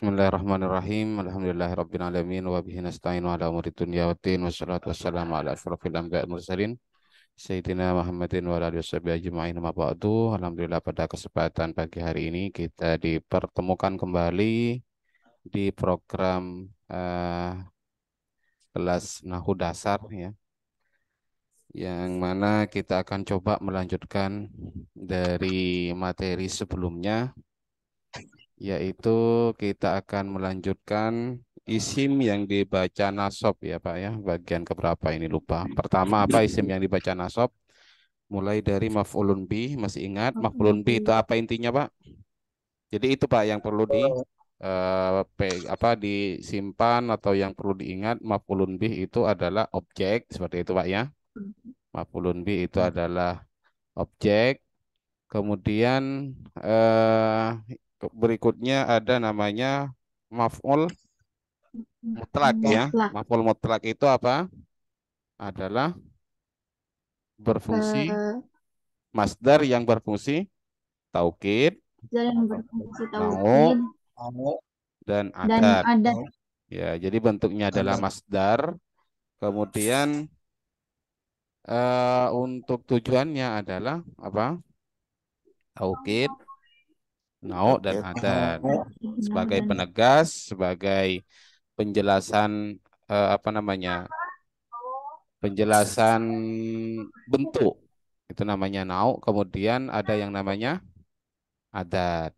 Bismillahirrahmanirrahim. Alhamdulillahirabbil alamin wa bihi nasta'inu ala umuri dunya waddin wassalatu wassalamu ala asyrofil anbiya'i wal mursalin Sayyidina Muhammadin wa ala alihi washabihi ajma'in ma ba'du. Alhamdulillah pada kesempatan pagi hari ini kita dipertemukan kembali di program kelas Nahu Dasar ya, yang mana kita akan coba melanjutkan dari materi sebelumnya, yaitu kita akan melanjutkan isim yang dibaca nasab ya Pak ya. Bagian keberapa ini lupa. Pertama apa isim yang dibaca nasab? Mulai dari maf'ulun bi, masih ingat maf'ulun bi itu apa intinya Pak? Jadi itu Pak yang perlu disimpan atau yang perlu diingat, maf'ulun bi itu adalah objek seperti itu Pak ya. Maf'ulun bi itu adalah objek. Kemudian berikutnya ada namanya maf'ul mutlak ya. Maf'ul mutlak itu apa? Adalah berfungsi masdar yang berfungsi taukid, nau, dan adat. Ya, jadi bentuknya adalah masdar. Kemudian untuk tujuannya adalah apa? Taukid, nau, dan adat. Sebagai penegas, sebagai penjelasan apa namanya? Penjelasan bentuk. Itu namanya nau. Kemudian ada yang namanya adat,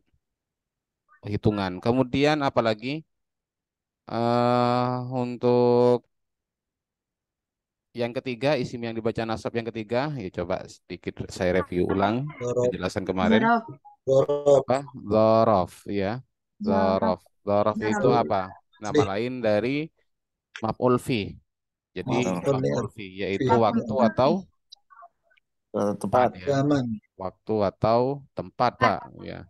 hitungan. Kemudian apalagi untuk yang ketiga, isim yang dibaca nasab yang ketiga, ya coba sedikit saya review ulang penjelasan kemarin. Apa? Dzaraf, ya. Dzaraf. Dzaraf itu apa? Nama lain dari maf'ul fi. Jadi maf'ul fi yaitu waktu atau tempat ya. Waktu atau tempat, Pak, ya.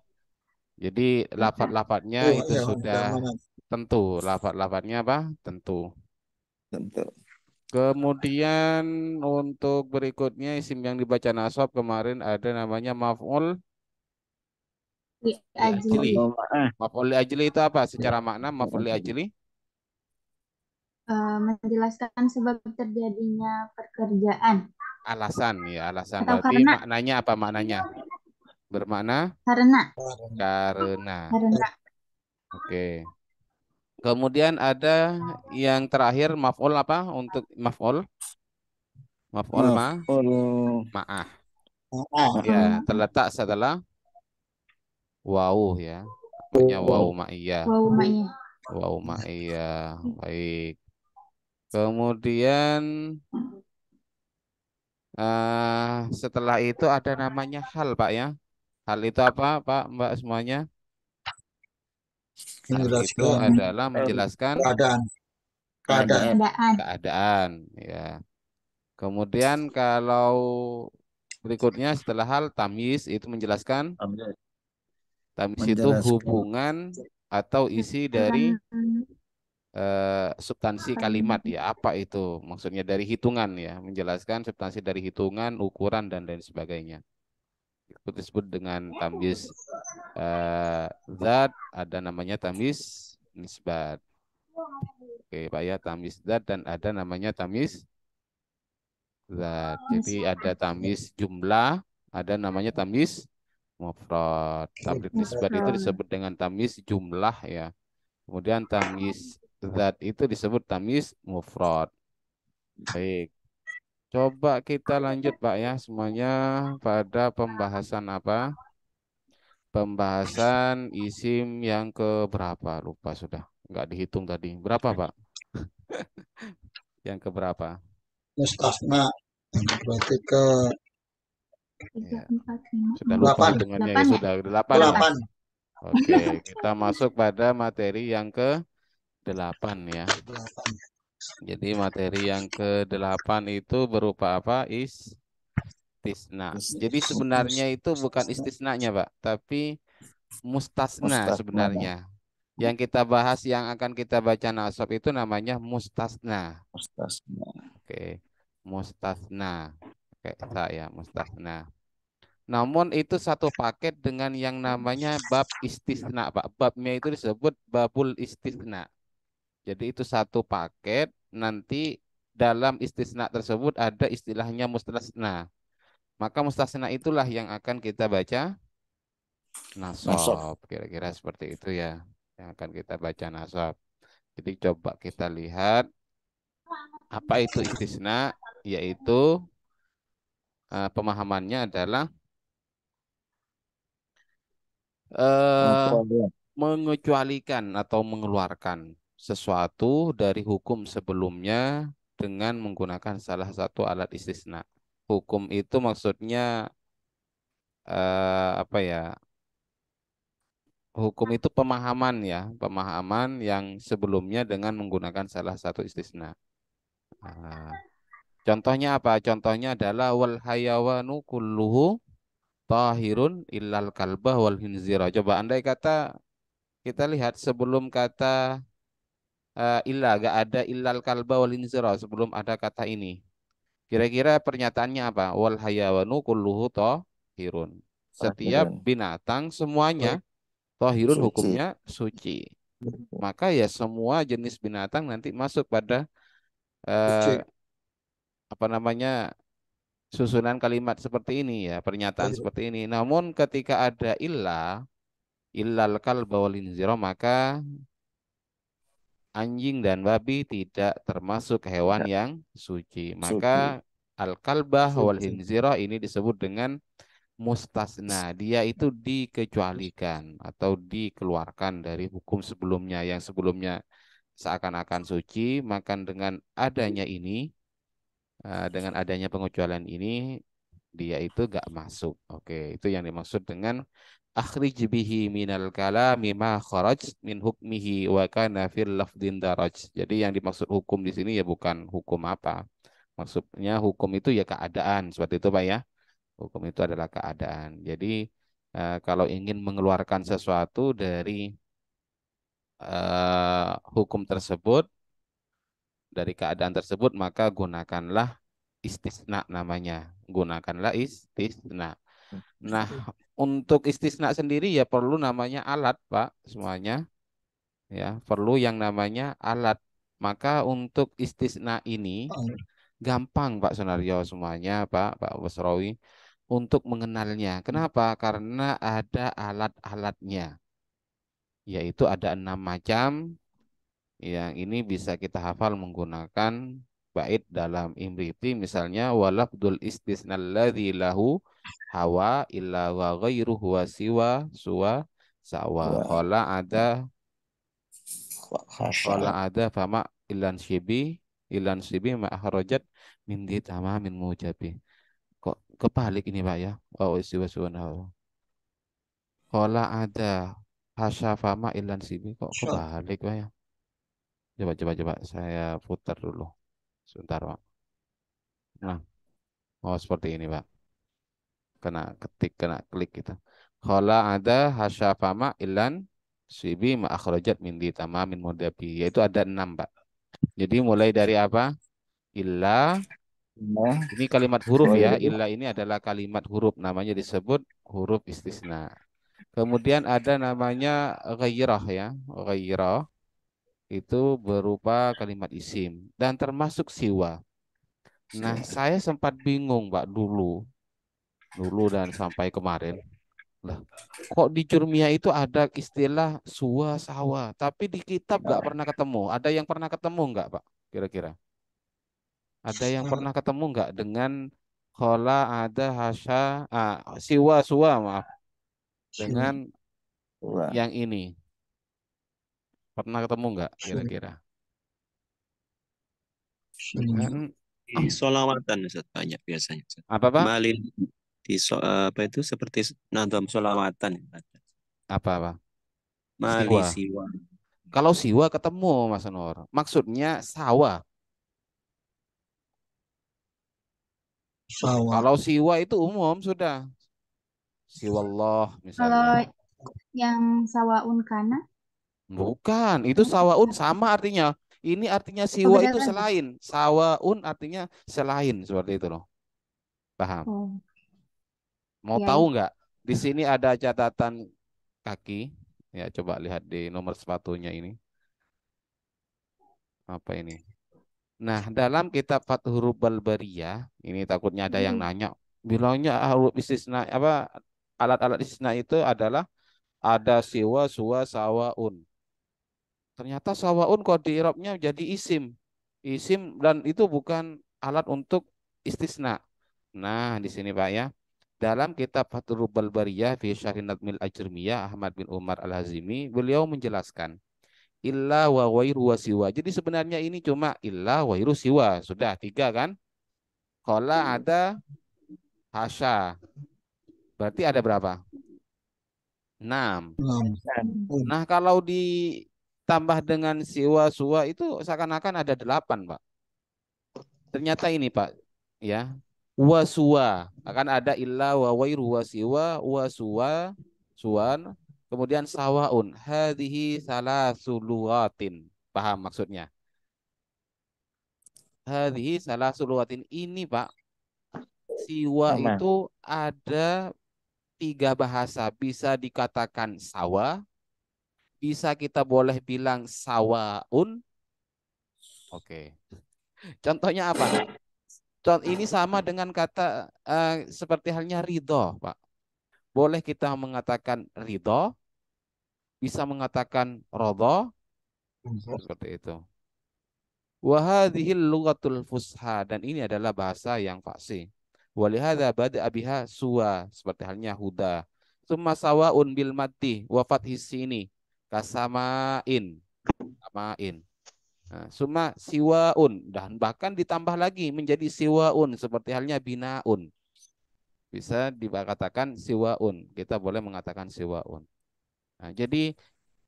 Jadi lafat-lafatnya itu sudah tentu. Lafat-lafatnya apa? Tentu. Kemudian untuk berikutnya isim yang dibaca nasab kemarin ada namanya maf'ul li ajli. Maf'ul li ajli itu apa? Secara makna maf'ul li ajli menjelaskan sebab terjadinya pekerjaan. alasan ya, alasan. Atau Berarti karena. maknanya apa maknanya? Bermakna Karena. karena. Oke. Kemudian ada yang terakhir maf'ul apa? Untuk maf'ul ma'ah. Ya, terletak setelah waw ya. Namanya waw ma'iyah. Waw ma'iyah. Baik. Kemudian setelah itu ada namanya hal Pak ya. Hal itu apa Pak Mbak semuanya? Hal itu adalah menjelaskan keadaan ya. Kemudian kalau berikutnya setelah hal tamyiz itu menjelaskan, tamyiz itu hubungan atau isi dari substansi kalimat ya. Apa itu? Maksudnya dari hitungan ya, menjelaskan substansi dari hitungan, ukuran dan lain sebagainya. Itu disebut dengan tamyiz zat, ada namanya tamyiz nisbat. Oke, Pak ya, tamyiz zat dan ada namanya tamyiz zat. Jadi ada tamyiz jumlah, ada namanya tamyiz mufrad. Tamyiz nisbat itu disebut dengan tamyiz jumlah ya. Kemudian tamyiz zat itu disebut tamyiz mufrad. Baik. Coba kita lanjut Pak ya semuanya pada pembahasan apa? Pembahasan isim yang ke berapa? Lupa sudah. Nggak dihitung tadi. Berapa Pak? Yang ke berapa? Mustasna berarti ke Ya. Sudah lupa hitungannya ya. Sudah 8 ya. Oke, kita masuk pada materi yang ke-8 ya. Jadi materi yang ke-8 itu berupa apa? Istisna. Jadi sebenarnya itu bukan istisnanya, Pak, tapi mustasna sebenarnya. Yang kita bahas yang akan kita baca nasab itu namanya mustasna. Oke, mustasna. Kayak saya mustasna. Namun itu satu paket dengan yang namanya bab istisna, Pak. Babnya itu disebut babul istisna. Jadi itu satu paket, nanti dalam istisna tersebut ada istilahnya mustasna. Maka mustasna itulah yang akan kita baca Nasab. nasab. Kira-kira seperti itu ya. Yang akan kita baca nasab. Jadi coba kita lihat apa itu istisna, yaitu pemahamannya adalah eh, Pengecualian. mengecualikan atau mengeluarkan sesuatu dari hukum sebelumnya dengan menggunakan salah satu alat istisna. Hukum itu maksudnya apa ya? Hukum itu pemahaman ya, pemahaman yang sebelumnya dengan menggunakan salah satu istisna. Ah, contohnya apa? Contohnya adalah wal hayawanu kulluhu tahirun illal kalbah wal hinzira. Coba andai kata kita lihat sebelum kata illa, gak ada illal kalba wal hinzira sebelum ada kata ini. Kira-kira pernyataannya apa? Wal hayawanu kulluhu tahirun. Setiap Akhiran. binatang semuanya tahirun Suci. hukumnya suci. Maka ya semua jenis binatang nanti masuk pada eh, Suci. apa namanya susunan kalimat seperti ini ya, pernyataan seperti ini. Namun ketika ada illal kalba wal hinzira, maka anjing dan babi tidak termasuk hewan Tidak yang suci. suci. Maka al-kalbah wal Suci. hinzira ini disebut dengan mustasna. Dia itu dikecualikan atau dikeluarkan dari hukum sebelumnya yang sebelumnya seakan-akan suci, maka dengan adanya ini, dengan adanya pengecualian ini, dia itu gak masuk. Oke, itu yang dimaksud dengan akhrij bihi minal kalami ma kharaj min hukmihi wa kana fil lafdin daraj. Jadi yang dimaksud hukum di sini ya bukan hukum apa. Maksudnya hukum itu ya keadaan, seperti itu Pak ya. Hukum itu adalah keadaan. Jadi kalau ingin mengeluarkan sesuatu dari hukum tersebut, dari keadaan tersebut, maka gunakanlah istisna namanya. Gunakanlah istisna. Nah, untuk istisna sendiri ya perlu namanya alat, Pak, semuanya. Ya, perlu yang namanya alat. Maka untuk istisna ini gampang, Pak Sonario, semuanya, Pak Wasrawi, untuk mengenalnya. Kenapa? Karena ada alat-alatnya, yaitu ada 6 macam. Yang ini bisa kita hafal menggunakan bait dalam Imriti, misalnya walafdul istisna alladzi lahu hawa illa wa ghairuhu wa siwa suwa sawa Wa hasya. fama ilan shibi ma akhrajat min di tamamin mujabi. Kok kebalik ini Pak ya? Oh siwa suwa nahu. Qala ada hasya fama ilan shibi, kok kebalik Pak ya? Coba saya putar dulu. Sebentar, Pak. Nah, oh seperti ini, Pak. Kena ketik, kena klik gitu. Khala ada hasyafama ilan sibi ma akhrajat min di tamamin mudabi. Yaitu ada 6, Pak. Jadi mulai dari apa? Illa, Nah, ini kalimat huruf ya. ghairu. Illa ini adalah kalimat huruf. Namanya disebut huruf istisna. Kemudian ada namanya ghairah ya. Ghairah itu berupa kalimat isim. Dan termasuk siwa. Nah, saya sempat bingung, Pak, dulu dan sampai kemarin. Lah, kok di Jurmiyah itu ada istilah suwa sawa, tapi di kitab nggak pernah ketemu. Ada yang pernah ketemu nggak, Pak? Kira-kira. Ada yang pernah ketemu nggak dengan khola ada hasya siwa suwa maaf dengan Wa. yang ini pernah ketemu nggak kira-kira? Dengan Di solawatan Ustaz, banyak biasanya Ustaz. apa Pak? Malin di apa itu seperti nadam solawatan. Apa Pak? Mali Siwa. siwa. Kalau siwa ketemu Mas Nur, maksudnya sawa. Sawah. Kalau siwa itu umum sudah. Siwallah Kalau misalnya. yang sawaun kana, Bukan, itu sawaun sama artinya. Ini artinya oh siwa beda itu lagi. selain. Sawaun artinya selain seperti itu loh. Paham? Oh, Mau Yai. tahu nggak? Di sini ada catatan kaki. Ya, coba lihat di nomor sepatunya ini. Apa ini? Nah, dalam kitab Fathur Balbariyah, ini takutnya ada yang nanya, bilangnya huruf istisna apa alat-alat istisna itu adalah ada siwa, suwa, sawaun. Ternyata sawaun kok di i'rabnya jadi isim. Isim dan itu bukan alat untuk istisna. Nah, di sini Pak ya. Dalam kitab Fathur Balbariyah fi Syarhin Nadmil Ajrumiyah Ahmad bin Umar Al-Hazimi, beliau menjelaskan illa wa wairu wa siwa. Jadi sebenarnya ini cuma illa wa wairu siwa. Sudah tiga kan? Qala ada hasya. Berarti ada berapa? 6. Nah, kalau ditambah dengan siwa suwa itu seakan-akan ada 8, Pak. Ternyata ini, Pak, ya. Wa suwa. Akan ada illa wa wairu wa siwa wa suwa suwan. Kemudian sawaun. Hadhihi salasu lughatin. Paham maksudnya? Hadhihi salasu lughatin. Ini, Pak, siwa Sama. itu ada 3 bahasa. Bisa dikatakan sawa, bisa kita boleh bilang sawaun. Oke. Contohnya apa? Contoh ini sama dengan kata seperti halnya ridho, Pak. Boleh kita mengatakan ridho, bisa mengatakan rodho, seperti itu. Wahadhil lughatul fusha, dan ini adalah bahasa yang fasih. Walihada bada'a biha suwa, seperti halnya huda. Summa sawaun bil mati wa fathis sini kasamain. Samain. Nah, summa siwaun, dan bahkan ditambah lagi menjadi siwaun seperti halnya binaun. Bisa dikatakan siwaun. Kita boleh mengatakan siwaun. Nah, jadi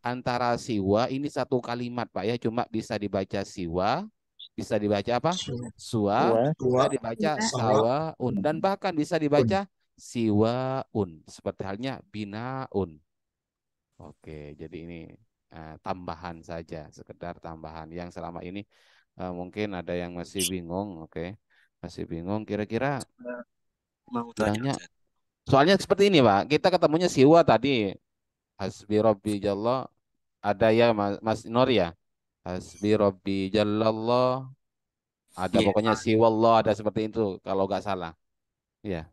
antara siwa ini satu kalimat Pak ya, cuma bisa dibaca siwa, bisa dibaca apa? Suwa, bisa dibaca sawaun, dan bahkan bisa dibaca siwaun seperti halnya binaun. Oke, jadi ini tambahan saja, sekedar tambahan yang selama ini mungkin ada yang masih bingung. Oke, masih bingung kira-kira Mau tanya, bilangnya. Ustaz. Soalnya seperti ini Pak, kita ketemunya siwa tadi. Hasbi Rabbi Jalla, ada ya Mas Nur ya. Hasbi Rabbi Jallallah. Ada Iya. pokoknya siwallah, ada seperti itu kalau nggak salah. Ya.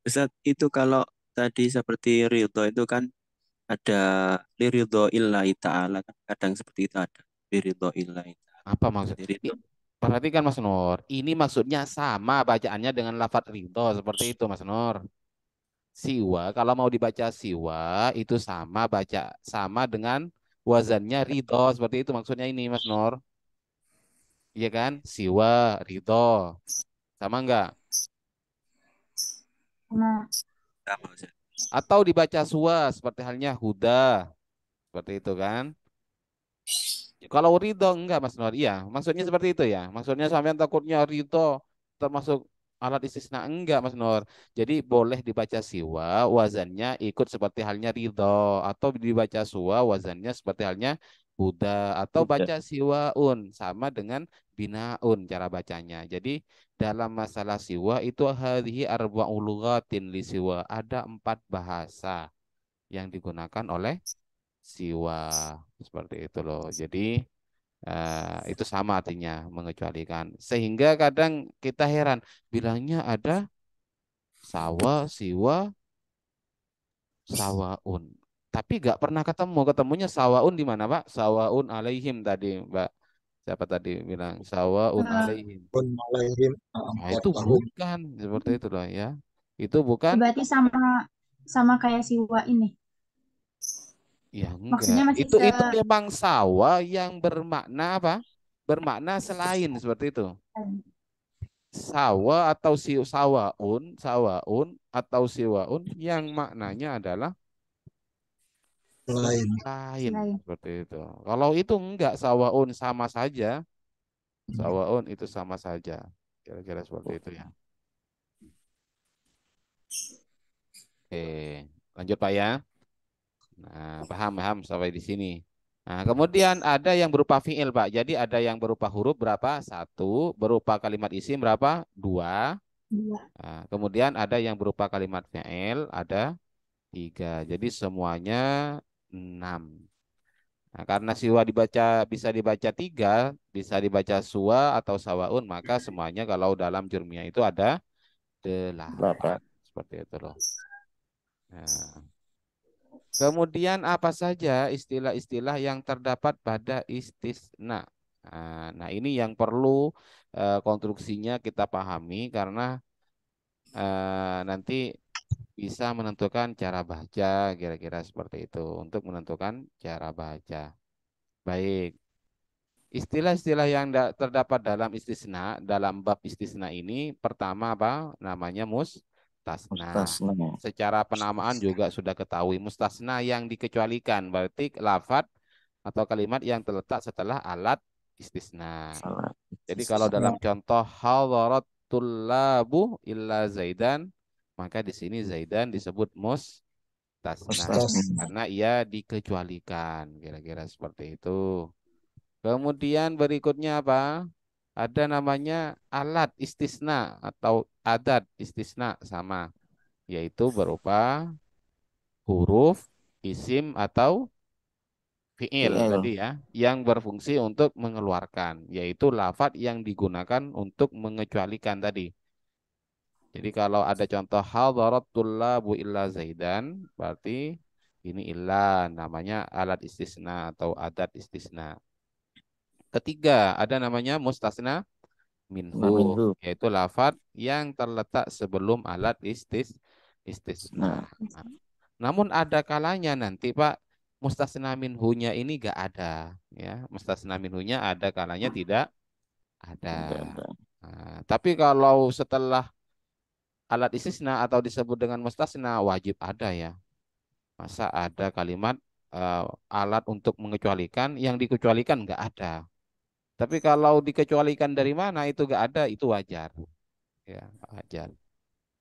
Ustaz, itu kalau tadi seperti ridho itu kan ada liridho illahi ta'ala kan kadang seperti itu ada liridho illahi ta'ala. Apa maksud? Jadi itu Perhatikan Mas Nur. Ini maksudnya sama bacaannya dengan lafadz ridho seperti itu Mas Nur. Siwa kalau mau dibaca siwa itu sama baca sama dengan wazannya ridho seperti itu maksudnya ini Mas Nur. Iya kan? Siwa, ridho. Sama enggak? Sama. sama, Ustaz. Atau dibaca suwa seperti halnya huda. Seperti itu kan? Kalau ridho enggak Mas Nur. Iya, maksudnya seperti itu ya. Maksudnya sampean takutnya ridho termasuk alat istisna enggak Mas Nur. Jadi boleh dibaca siwa, wazannya ikut seperti halnya ridho, atau dibaca suwa, wazannya seperti halnya huda, atau Udah. baca siwaun sama dengan binaun cara bacanya. Jadi dalam masalah siwa itu hadhihi arba'u lughatin li siwa. Ada 4 bahasa yang digunakan oleh siwa seperti itu loh. Jadi itu sama artinya mengecualikan. Sehingga kadang kita heran bilangnya ada sawa, siwa, sawaun. Tapi nggak pernah ketemu. Ketemunya sawaun di mana Pak? Sawaun alaihim tadi Mbak. Siapa tadi bilang sawaun alaihim. Nah, itu bukan seperti itu loh ya. Itu bukan. Berarti sama sama kayak siwa ini. Ya enggak. Maksudnya masih Itu memang sawa yang bermakna apa? Bermakna selain seperti itu. Sawa atau sawaun atau siwaun yang maknanya adalah Lain. lain Selain. seperti itu. Kalau itu enggak sawaun sama saja, sawaun itu sama saja. Kira-kira seperti itu ya. Oke, lanjut Pak ya. Nah, paham sampai di sini. Nah, kemudian ada yang berupa fiil, Pak. Jadi ada yang berupa huruf berapa? 1, berupa kalimat isim berapa? 2. Nah, kemudian ada yang berupa kalimat fi'il, ada 3. Jadi semuanya 6. Nah, karena siwa bisa dibaca 3, bisa dibaca suwa atau sawaun, maka semuanya kalau dalam jurmiyah itu ada 8. Berapa? Seperti itu loh. Nah, kemudian apa saja istilah-istilah yang terdapat pada istisna? Nah, ini yang perlu konstruksinya kita pahami karena nanti bisa menentukan cara baca, kira-kira seperti itu untuk menentukan cara baca. Baik, istilah-istilah yang terdapat dalam istisna, dalam bab istisna ini, pertama apa? Namanya mustasna. Mustasna. Secara penamaan juga sudah ketahui, mustasna yang dikecualikan, berarti lafadz atau kalimat yang terletak setelah alat istisna. Salah. Jadi kalau dalam contoh hadarat tullabu illa zaidan, maka di sini zaidan disebut mustasna Mustasna. karena ia dikecualikan, kira-kira seperti itu. Kemudian berikutnya apa? Ada namanya alat istisna atau adat istisna sama, yaitu berupa huruf, isim atau fiil PL. tadi ya, yang berfungsi untuk mengeluarkan, yaitu lafadz yang digunakan untuk mengecualikan tadi. Jadi kalau ada contoh hadarat tullabu illa zaidan, berarti ini illa namanya alat istisna atau adat istisna. Ketiga, ada namanya mustasna minhu, Minhu. yaitu lafadz yang terletak sebelum alat istisna. Nah, Nah, namun ada kalanya nanti Pak, mustasna minhunya ini gak ada, ya. Mustasna minhunya ada kalanya tidak ada. ada. Nah, tapi kalau setelah alat istisna atau disebut dengan mustasna wajib ada ya. Masa ada kalimat alat untuk mengecualikan yang dikecualikan nggak ada. Tapi kalau dikecualikan dari mana itu nggak ada, itu wajar. Ya, wajar.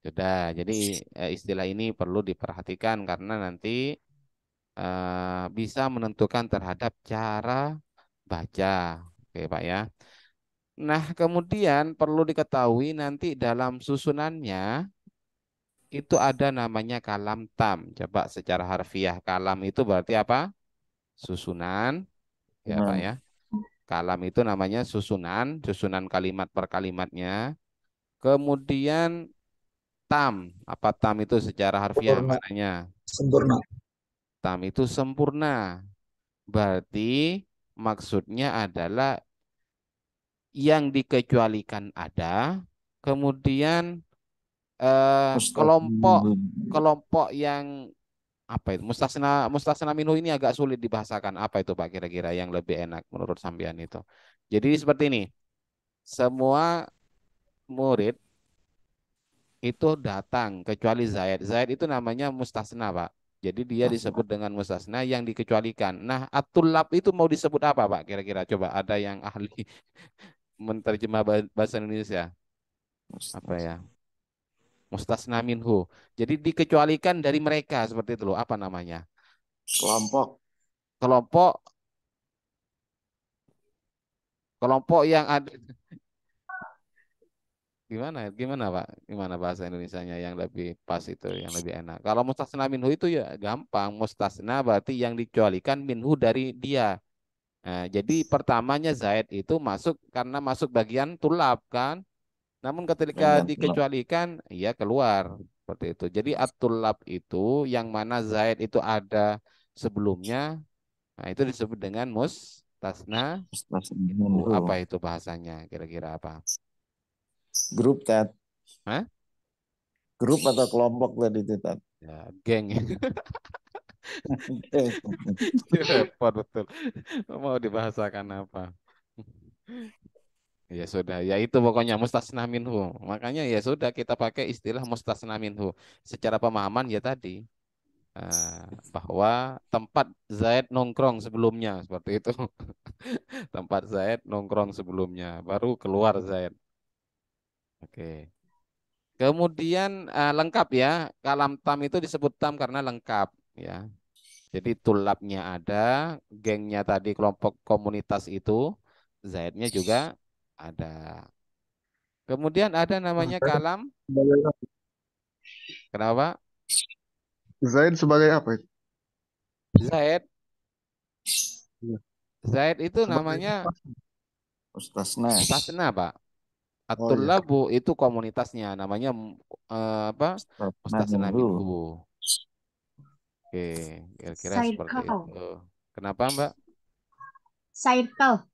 Sudah, jadi istilah ini perlu diperhatikan karena nanti bisa menentukan terhadap cara baca. Oke, Pak ya. Nah, kemudian perlu diketahui nanti dalam susunannya itu ada namanya kalam tam. Coba secara harfiah kalam itu berarti apa? Susunan, ya Pak Dengan ya. Kalam itu namanya susunan, susunan kalimat per kalimatnya. Kemudian tam, apa tam itu secara harfiah Sempurna. maknanya? Sempurna. Tam itu sempurna. Berarti maksudnya adalah yang dikecualikan ada, kemudian kelompok mustasna. kelompok yang apa itu mustasna mustasna minhu ini agak sulit dibahasakan, apa itu Pak kira-kira yang lebih enak menurut sampean itu. Jadi seperti ini, semua murid itu datang kecuali Zaid. Zaid itu namanya mustasna Pak, jadi dia disebut dengan mustasna yang dikecualikan. Nah, at-tullab itu mau disebut apa Pak kira-kira, coba ada yang ahli menerjemah bahasa Indonesia apa ya, mustasna minhu, jadi dikecualikan dari mereka, seperti itu loh, apa namanya, Kelompok. kelompok kelompok yang ada. Gimana gimana Pak, gimana bahasa Indonesianya yang lebih pas itu, yang lebih enak? Kalau mustasna minhu itu ya gampang, mustasna berarti yang dikecualikan minhu dari dia. Nah, jadi pertamanya Zaid itu masuk karena masuk bagian tulab kan, namun ketika Bagian kelompok. dikecualikan ia keluar, seperti itu. Jadi at-tulab itu yang mana Zaid itu ada sebelumnya, nah itu disebut dengan mustasna Mustasna minhu. minhu. Apa itu bahasanya kira-kira apa? Grup Tat. Hah? Grup atau kelompok tadi itu Tat. Ya, geng. Repot betul. Mau dibahasakan apa? Ya sudah, ya itu pokoknya mustasna minhu. Makanya ya sudah kita pakai istilah mustasna minhu. Secara pemahaman ya tadi bahwa tempat Zaid nongkrong sebelumnya seperti itu. Tempat Zaid nongkrong sebelumnya, baru keluar Zaid. Oke. Kemudian lengkap ya. Kalam tam itu disebut tam karena lengkap ya. Jadi tulabnya ada, gengnya tadi kelompok komunitas itu, Zaidnya juga ada. Kemudian ada namanya kalam. Sebagai apa? Kenapa? Zaid sebagai apa itu? Zaid. Iya. Zaid itu Sebagai namanya Mustasna. mustasna, Pak. Oh iya. At-tullabu itu komunitasnya, namanya apa? Mustasna Minhu. minhu. Oke, kira-kira seperti Circle. itu. Kenapa, Mbak? Circle.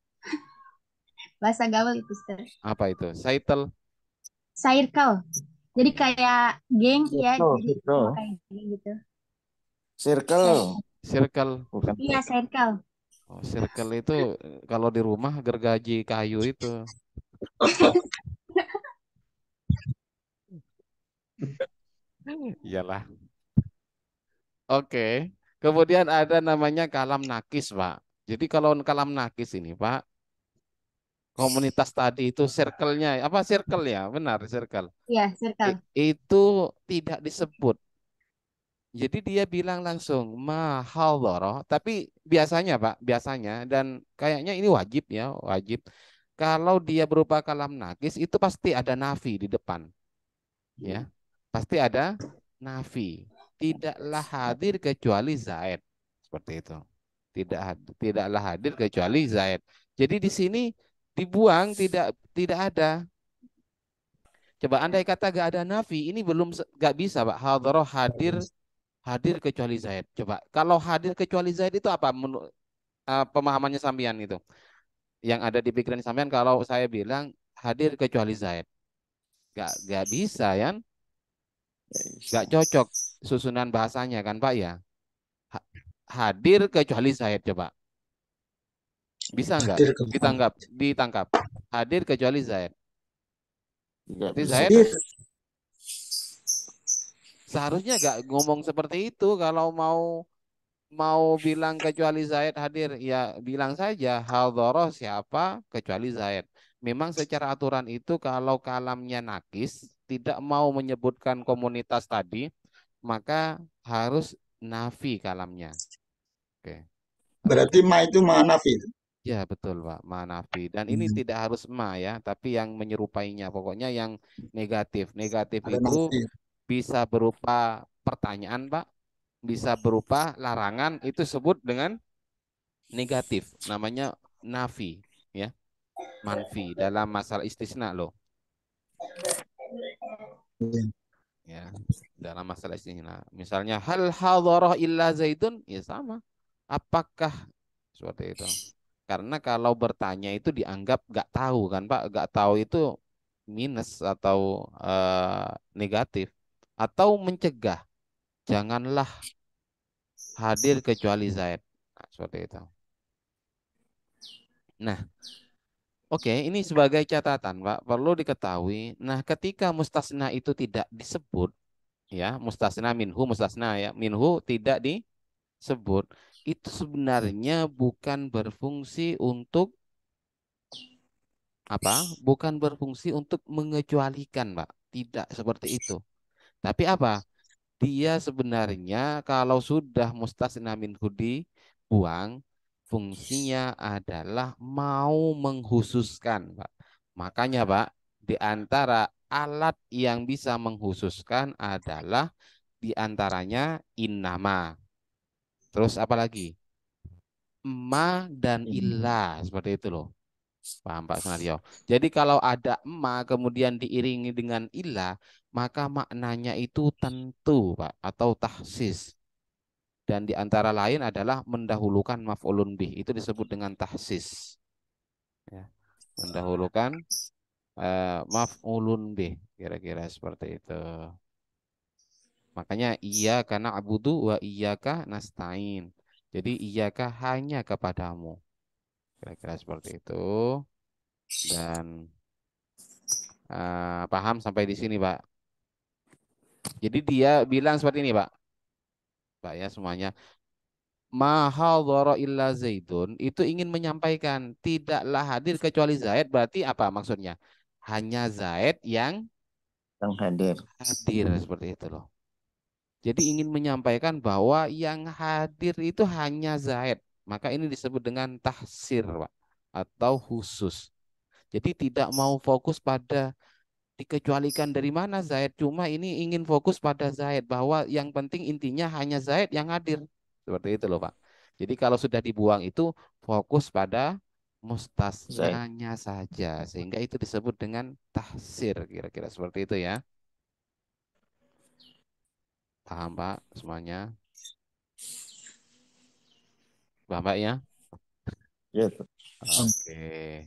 Bahasa gaul itu, Ustaz. Apa itu? Saitel. Circle. Jadi kayak geng ya, Circle, jadi circle. sama kayak geng gitu. Circle. Circle. Bukan Iya, circle. Oh, circle itu kalau di rumah gergaji kayu itu. Iyalah. Oke. Kemudian ada namanya kalam nakis, Pak. Jadi kalau kalam nakis ini, Pak, komunitas tadi itu circle-nya, apa circle ya? Benar, circle. Iya, circle. Itu tidak disebut. Jadi dia bilang langsung mahadharah, tapi biasanya Pak, biasanya dan kayaknya ini wajib ya, wajib. Kalau dia berupa kalam nakis itu pasti ada nafi di depan, ya. Pasti ada nafi. Tidaklah hadir kecuali Zaid. Seperti itu. Tidaklah hadir kecuali Zaid. Jadi di sini dibuang tidak ada. Coba andai kata gak ada nafi, ini belum gak bisa Pak. Hadharah hadir kecuali Zaid. Coba kalau hadir kecuali Zaid itu apa pemahamannya sampean itu? Yang ada di pikiran sampean kalau saya bilang hadir kecuali Zaid. Gak bisa ya. Gak cocok susunan bahasanya kan Pak ya. Hadir kecuali Zaid coba. Bisa nggak Hadir kecuali ditangkap? Hadir kecuali Zaid. tidak Berarti bisa. Zaid seharusnya gak ngomong seperti itu kalau mau bilang kecuali Zaid hadir, ya bilang saja hadharah siapa kecuali Zaid. Memang secara aturan itu kalau kalamnya nakis, tidak mau menyebutkan komunitas tadi, maka harus nafi kalamnya. Oke. Berarti ma itu ma nafi. Ya betul Pak, ma nafi. Dan ini tidak harus ma ya, tapi yang menyerupainya. Pokoknya yang negatif. Negatif Ada itu nafi. bisa berupa pertanyaan Pak, bisa berupa larangan, itu sebut dengan negatif, namanya nafi ya, manfi dalam masalah istisna loh ya, dalam masalah istisna. Misalnya hal hadharah illa zaidun, ya sama, apakah, seperti itu. Karena kalau bertanya itu dianggap gak tahu kan Pak, gak tahu itu minus atau negatif, atau mencegah janganlah hadir kecuali Zaid. Nah, seperti itu. Nah, oke, ini sebagai catatan, Pak, perlu diketahui. Nah, ketika mustasna itu tidak disebut, ya, mustasna ya, minhu tidak disebut, itu sebenarnya bukan berfungsi untuk apa? Bukan berfungsi untuk mengecualikan, Pak. Tidak seperti itu. Tapi apa? Dia sebenarnya kalau sudah mustasna minhu dibuang, fungsinya adalah mau menghususkan, Pak. Makanya, Pak, di antara alat yang bisa menghususkan adalah di antaranya innama. Terus apa lagi? Ma dan illa, seperti itu loh. Paham Pak Sunario? Jadi kalau ada ma kemudian diiringi dengan illa, maka maknanya itu tentu, Pak, atau tahsis. Dan di antara lain adalah mendahulukan maf'ulun bih. Itu disebut dengan tahsis. Ya. Mendahulukan maf'ulun bih. Kira-kira seperti itu. Makanya iya karena abudu wa iyaka nasta'in. Jadi iyaka hanya kepadamu. Kira-kira seperti itu. Dan paham sampai di sini, Pak. Jadi dia bilang seperti ini, Pak. Pak ya semuanya. Ma hadhara illa Zaidun itu ingin menyampaikan tidaklah hadir kecuali Zaid, berarti apa maksudnya? Hanya Zaid yang hadir. hadir, seperti itu loh. Jadi ingin menyampaikan bahwa yang hadir itu hanya Zaid. Maka ini disebut dengan tahsir, Pak, atau khusus. Jadi tidak mau fokus pada dikecualikan dari mana Zaid? Cuma ini ingin fokus pada Zaid, bahwa yang penting intinya hanya Zaid yang hadir. Seperti itu loh Pak. Jadi kalau sudah dibuang itu fokus pada Zaid. mustasnanya saja. Sehingga itu disebut dengan tahsir. Kira-kira seperti itu ya. Paham Pak semuanya? Paham Pak ya? Ya. Oke.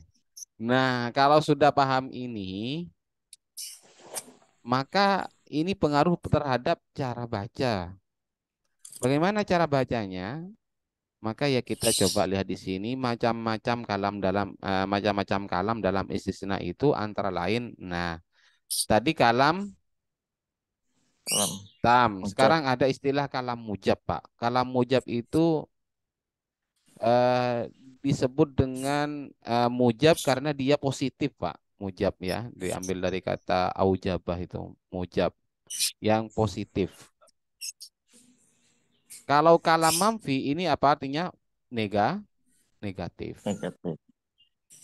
Nah, kalau sudah paham ini, maka ini pengaruh terhadap cara baca. Bagaimana cara bacanya? Maka ya kita coba lihat di sini macam-macam kalam dalam istisna itu antara lain. Nah, tadi kalam Kalam. tam. Ucap. Sekarang ada istilah kalam mujab, Pak. Kalam mujab itu disebut dengan mujab karena dia positif, Pak. Mujab ya, diambil dari kata aujabah itu, mujab yang positif. Kalau kalam manfi ini apa artinya? Negatif. Negatif.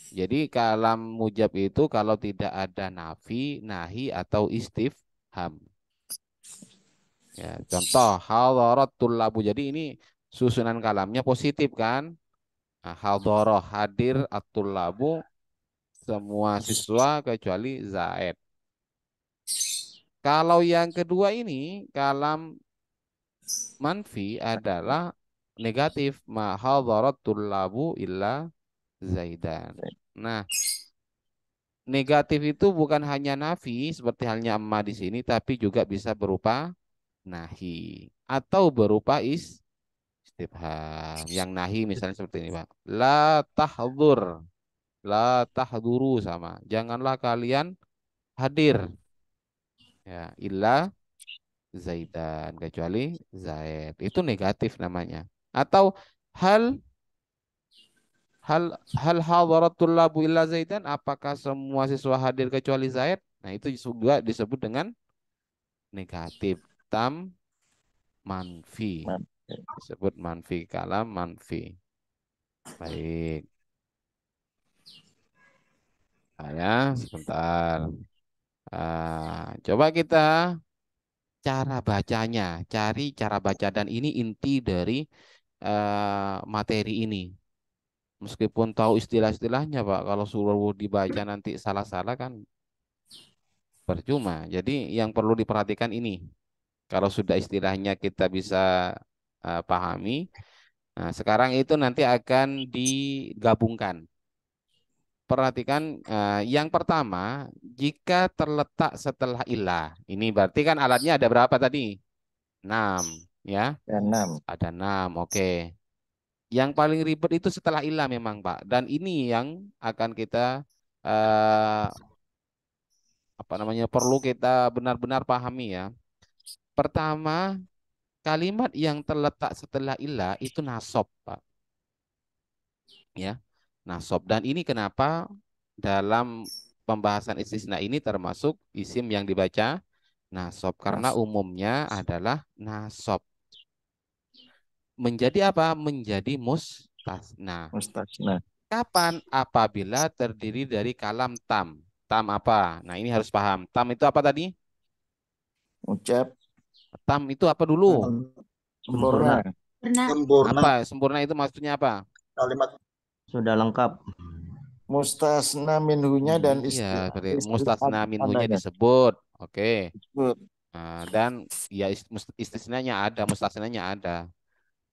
Jadi kalam mujab itu kalau tidak ada nafi, nahi atau istifham. Ya, contoh hadaratul labu. Jadi ini susunan kalamnya positif kan? Nah, hadharah hadir atul labu semua siswa kecuali Zaid. Kalau yang kedua ini kalam manfi adalah negatif, ma hadaratul labu illa Zaidan. Nah, negatif itu bukan hanya nafi seperti halnya amma di sini, tapi juga bisa berupa nahi atau berupa istifham. Yang nahi misalnya seperti ini, Pak. La tahduru sama. Janganlah kalian hadir. Ya, illa Zaidan, kecuali Zaid. Itu negatif namanya. Atau hal hal hal hadaratul labu illa Zaidan, apakah semua siswa hadir kecuali Zaid? Nah, itu juga disebut dengan negatif. Tam manfi. Disebut manfi, kalam manfi. Baik. Nah, ya, sebentar. Coba kita cara bacanya, cari cara baca, dan ini inti dari materi ini. Meskipun tahu istilah-istilahnya, Pak, kalau suruh dibaca nanti salah-salah kan percuma. Jadi yang perlu diperhatikan ini. Kalau sudah istilahnya kita bisa pahami, nah sekarang itu nanti akan digabungkan. Perhatikan yang pertama, jika terletak setelah ilah. Ini berarti kan alatnya ada berapa tadi? 6, ya. Dan 6. Ada 6, oke. Yang paling ribet itu setelah ilah memang, Pak. Dan ini yang akan kita perlu kita benar-benar pahami ya. Pertama, kalimat yang terletak setelah ilah itu nasab, Pak. Ya, nasab. Dan ini kenapa dalam pembahasan istisna ini termasuk isim yang dibaca nasab, karena umumnya adalah nasab. Menjadi apa? Menjadi mustasna. Mustasna. Kapan? Apabila terdiri dari kalam tam. Tam apa? Nah, ini harus paham. Tam itu apa tadi? Ucap. Tam itu apa dulu? Sempurna. Sempurna. Apa? Sempurna itu maksudnya apa? Kalimat Sudah lengkap. mustasna minhunya dan Iya, berarti istilah mustasna minhunya tandanya. disebut. Oke. Disebut. Nah, dan ya istisnanya ada, mustasnanya ada.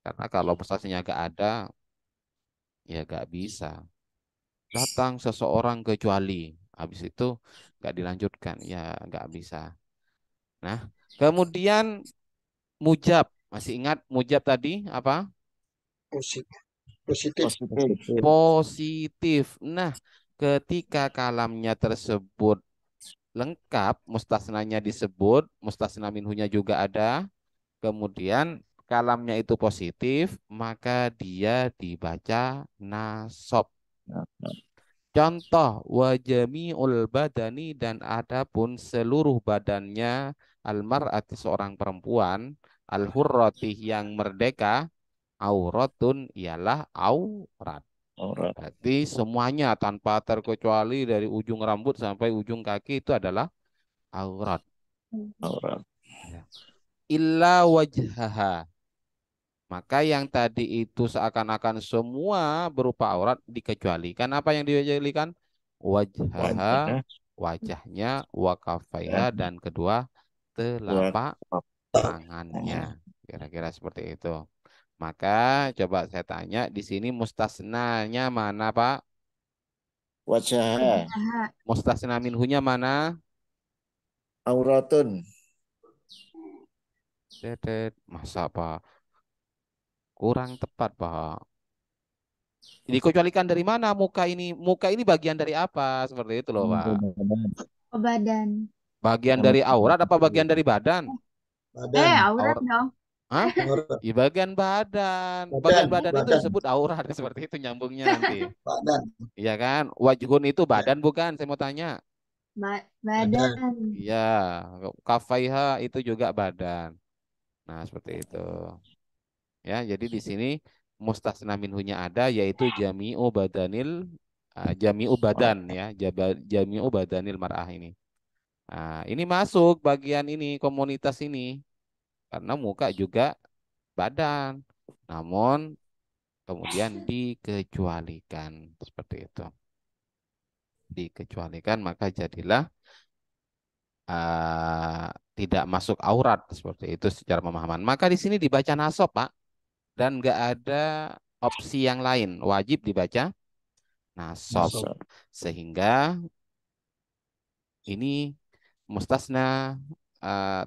Karena kalau mustasnanya gak ada, ya gak bisa. Datang seseorang kecuali, habis itu gak dilanjutkan, ya gak bisa. Nah, kemudian mujab. Masih ingat mujab tadi apa? Positif. Positif. Nah, ketika kalamnya tersebut lengkap, mustasnanya disebut, mustasna minhunya juga ada, kemudian kalamnya itu positif, maka dia dibaca nasab. Contoh, wajami'ul badani, dan adapun seluruh badannya almar'ati seorang perempuan, al-hurrati yang merdeka, auratun ialah aurat. Berarti semuanya tanpa terkecuali dari ujung rambut sampai ujung kaki itu adalah aurat. Aurat. Ya. Illa wajhaha. Maka yang tadi itu seakan-akan semua berupa aurat dikecualikan. Apa yang dikecualikan? Wajhaha, Wajah. wajahnya, wa kafaiha, dan kedua telapak tangannya. Kira-kira seperti itu. Maka coba saya tanya di sini mustasnanya mana, Pak? Wajah. Mustasna minhunya mana? Auratun. Dedet. Masa, Pak? Kurang tepat, Pak. Dikecualikan dari mana muka ini? Muka ini bagian dari apa? Seperti itu loh, Pak. Oh, badan. Bagian dari aurat apa bagian dari badan? Aurat Aurat. dong. Hah? Di bagian badan. Bagian badan itu disebut aurat. Seperti itu nyambungnya nanti. Badan. Iya kan? Wajhun itu badan bukan? Saya mau tanya. Badan. Iya. Kafaiha itu juga badan. Nah, seperti itu. Ya, jadi di sini mustasna minhunya ada yaitu jami'u badan ya, jami'u badanil mar'ah ini. Nah, ini masuk bagian ini komunitas ini karena muka juga badan. Namun kemudian dikecualikan seperti itu. Dikecualikan maka jadilah tidak masuk aurat seperti itu secara pemahaman. Maka di sini dibaca nasab, Pak. Dan nggak ada opsi yang lain, wajib dibaca nasab. Sehingga ini mustasna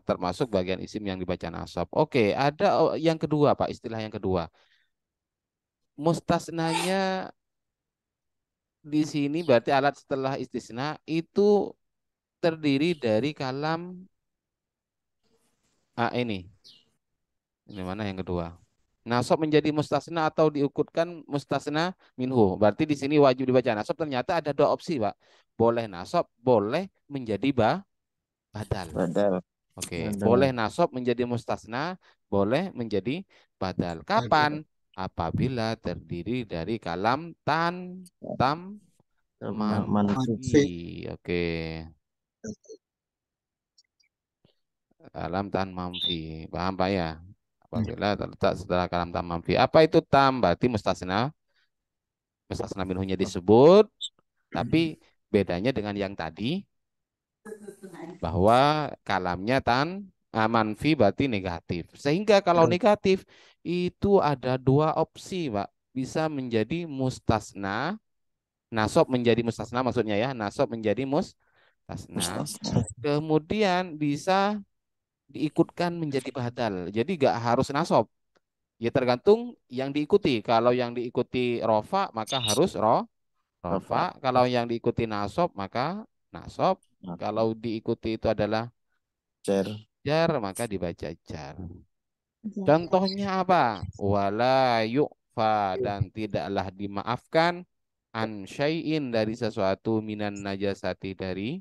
termasuk bagian isim yang dibaca nasab. Oke, ada yang kedua, Pak, istilah yang kedua. Mustasnanya di sini berarti alat setelah istisna itu terdiri dari kalam ini. Ini mana yang kedua? Nasab menjadi mustasna atau diikutkan mustasna minhu. Berarti di sini wajib dibaca nasab. Ternyata ada dua opsi, Pak. Boleh nasab, boleh menjadi badal. Oke, boleh nasab menjadi mustasna, boleh menjadi badal. Kapan? Apabila terdiri dari kalam tam, manfi. Oke. Kalam tan manfi. Paham, Pak ya? Apabila terletak setelah kalam tam manfi. Apa itu tam? Berarti mustasna minhunya disebut, tapi bedanya dengan yang tadi bahwa kalamnya manfi berarti negatif. Sehingga kalau negatif itu ada dua opsi, Pak. Bisa menjadi mustasna, nasab menjadi mustasna maksudnya ya, nasab menjadi mustasna. Kemudian bisa diikutkan menjadi badal. Jadi gak harus nasab. Ya tergantung yang diikuti. Kalau yang diikuti rofa maka harus rofa. Kalau yang diikuti nasab maka nasab. Kalau diikuti itu adalah jar maka dibaca jar. Contohnya apa? Wala yu'fa, dan tidaklah dimaafkan an syai'in dari sesuatu minan najasati dari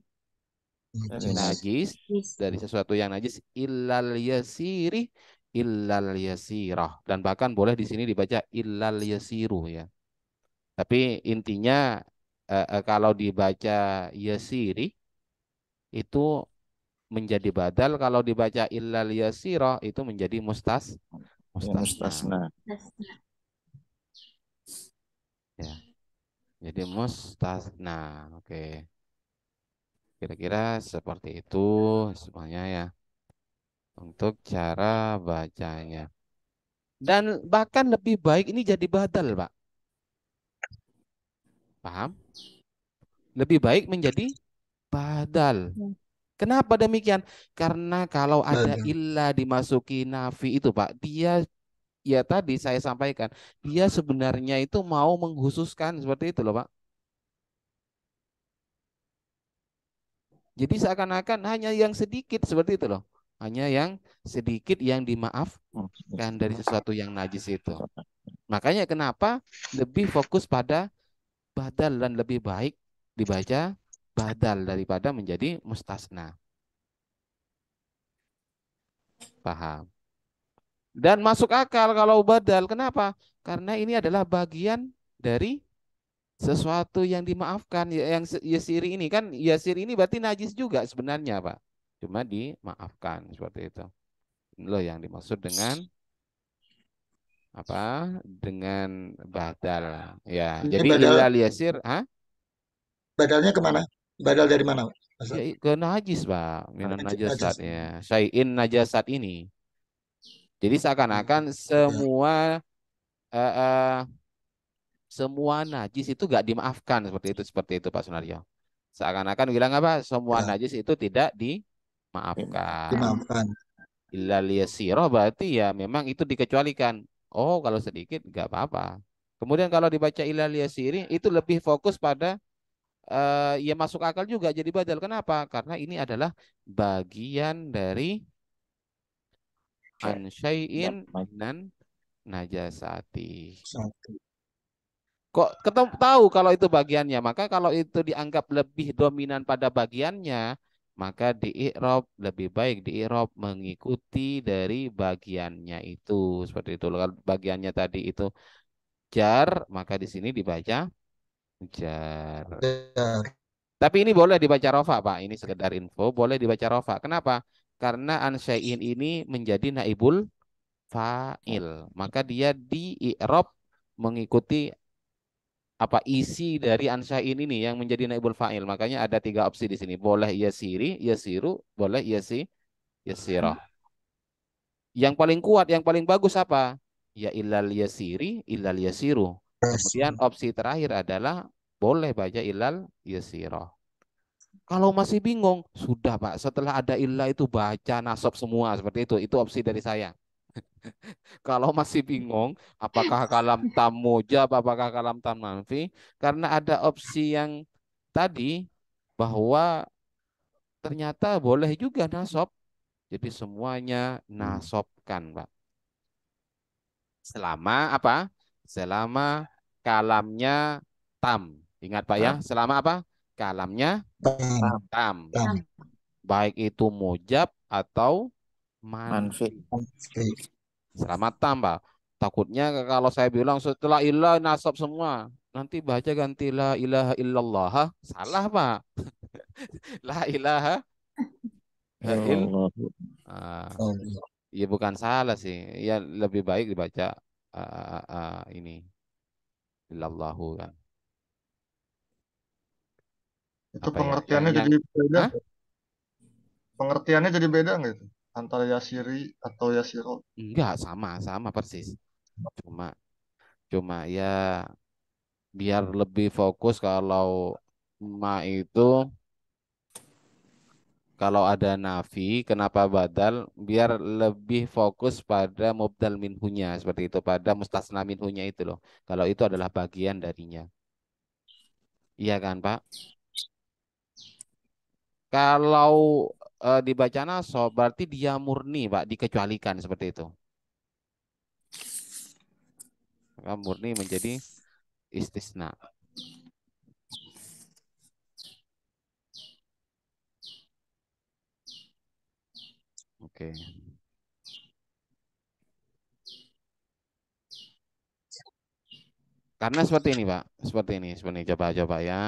najis, dari sesuatu yang najis illal yasirah, dan bahkan boleh di sini dibaca illal yasiru ya. Tapi intinya kalau dibaca yasiri itu menjadi badal, kalau dibaca illal yasirah itu menjadi mustasna. Ya. Jadi mustasna. Oke. Kira-kira seperti itu semuanya ya. Untuk cara bacanya. Dan bahkan lebih baik ini jadi badal, Pak. Paham? Lebih baik menjadi badal. Kenapa demikian? Karena kalau ada illa dimasuki nafi itu, Pak, dia ya tadi saya sampaikan, dia sebenarnya itu mau menghususkan seperti itu loh, Pak. Jadi seakan-akan hanya yang sedikit seperti itu loh. Hanya yang sedikit yang dimaafkan dari sesuatu yang najis itu. Makanya kenapa lebih fokus pada badal dan lebih baik dibaca badal daripada menjadi mustasna. Paham? Dan masuk akal kalau badal. Kenapa? Karena ini adalah bagian dari sesuatu yang dimaafkan. Yang yasiri ini kan, yasiri ini berarti najis juga sebenarnya, Pak. cuma dimaafkan seperti itu. Loh yang dimaksud dengan apa? Dengan badal. Ya, Ini jadi badal, ilal yasir, badalnya kemana? Badal dari mana, ya Ustaz? ke najis, Pak. Minan najasat Najis. ya. Syai'in najasat ini. Jadi seakan-akan semua eh, eh, semua najis itu gak dimaafkan seperti itu Pak Sunaryo. Seakan-akan bilang apa? Semua Ya, najis itu tidak dimaafkan. dimaafkan. Illal yasiroh berarti ya memang itu dikecualikan. Oh, kalau sedikit nggak apa-apa. Kemudian kalau dibaca illal yasiri itu lebih fokus pada ya masuk akal juga jadi badal. Kenapa? Karena ini adalah bagian dari ansyai'in minan najasati. Satu. Kok ketemu tahu kalau itu bagiannya? Maka kalau itu dianggap lebih dominan pada bagiannya, maka di i'rab lebih baik di i'rab mengikuti dari bagiannya itu. Seperti itu. Kalau bagiannya tadi itu jar, maka di sini dibaca jar. Ya, Tapi ini boleh dibaca rofa, Pak. Ini sekedar info, boleh dibaca rofa. Kenapa? Karena ansyai'in ini menjadi naibul fa'il. Maka dia di i'rab mengikuti apa isi dari ansyain ini yang menjadi naibul fa'il. Makanya ada 3 opsi di sini. Boleh yasiri, yasiru, boleh yasirah. Yang paling kuat, yang paling bagus apa? Ya illal yasiri, illal yasiru. Kemudian opsi terakhir adalah boleh baca illal yasirah. Kalau masih bingung, sudah Pak. Setelah ada illah itu baca nasab semua seperti itu. Itu opsi dari saya. Kalau masih bingung, apakah kalam tam mujab, apakah kalam tam manfi, karena ada opsi yang tadi bahwa ternyata boleh juga nasab. Jadi semuanya nasobkan, Pak. Selama apa? Selama kalamnya tam. Ingat Pak ya, selama apa? Kalamnya tam, tam. tam. Baik itu mujab atau Manfi. manfi. Selamat tambah. Takutnya kalau saya bilang setelah ilah nasab semua. Nanti baca ganti la ilaha illallah. Hah? Salah Pak. La ilaha il. Allah. Ah, Oh, ya bukan salah sih. Ya lebih baik dibaca ini. Illallahu kan. Itu Apa ya? pengertiannya Yang jadi beda. Hah? Pengertiannya jadi beda nggak itu? Antara Yasiri atau Yasiro. Enggak sama persis. Cuma cuma ya biar lebih fokus kalau ma itu kalau ada nafi, kenapa badal? Biar lebih fokus pada mubdal minhunya seperti itu, pada mustasna minhunya itu loh. Kalau itu adalah bagian darinya. Iya kan, Pak? Kalau dibaca naso berarti dia murni, Pak, dikecualikan seperti itu. Maka murni menjadi istisna. Oke. Karena seperti ini, Pak. Seperti ini. Coba-coba ya.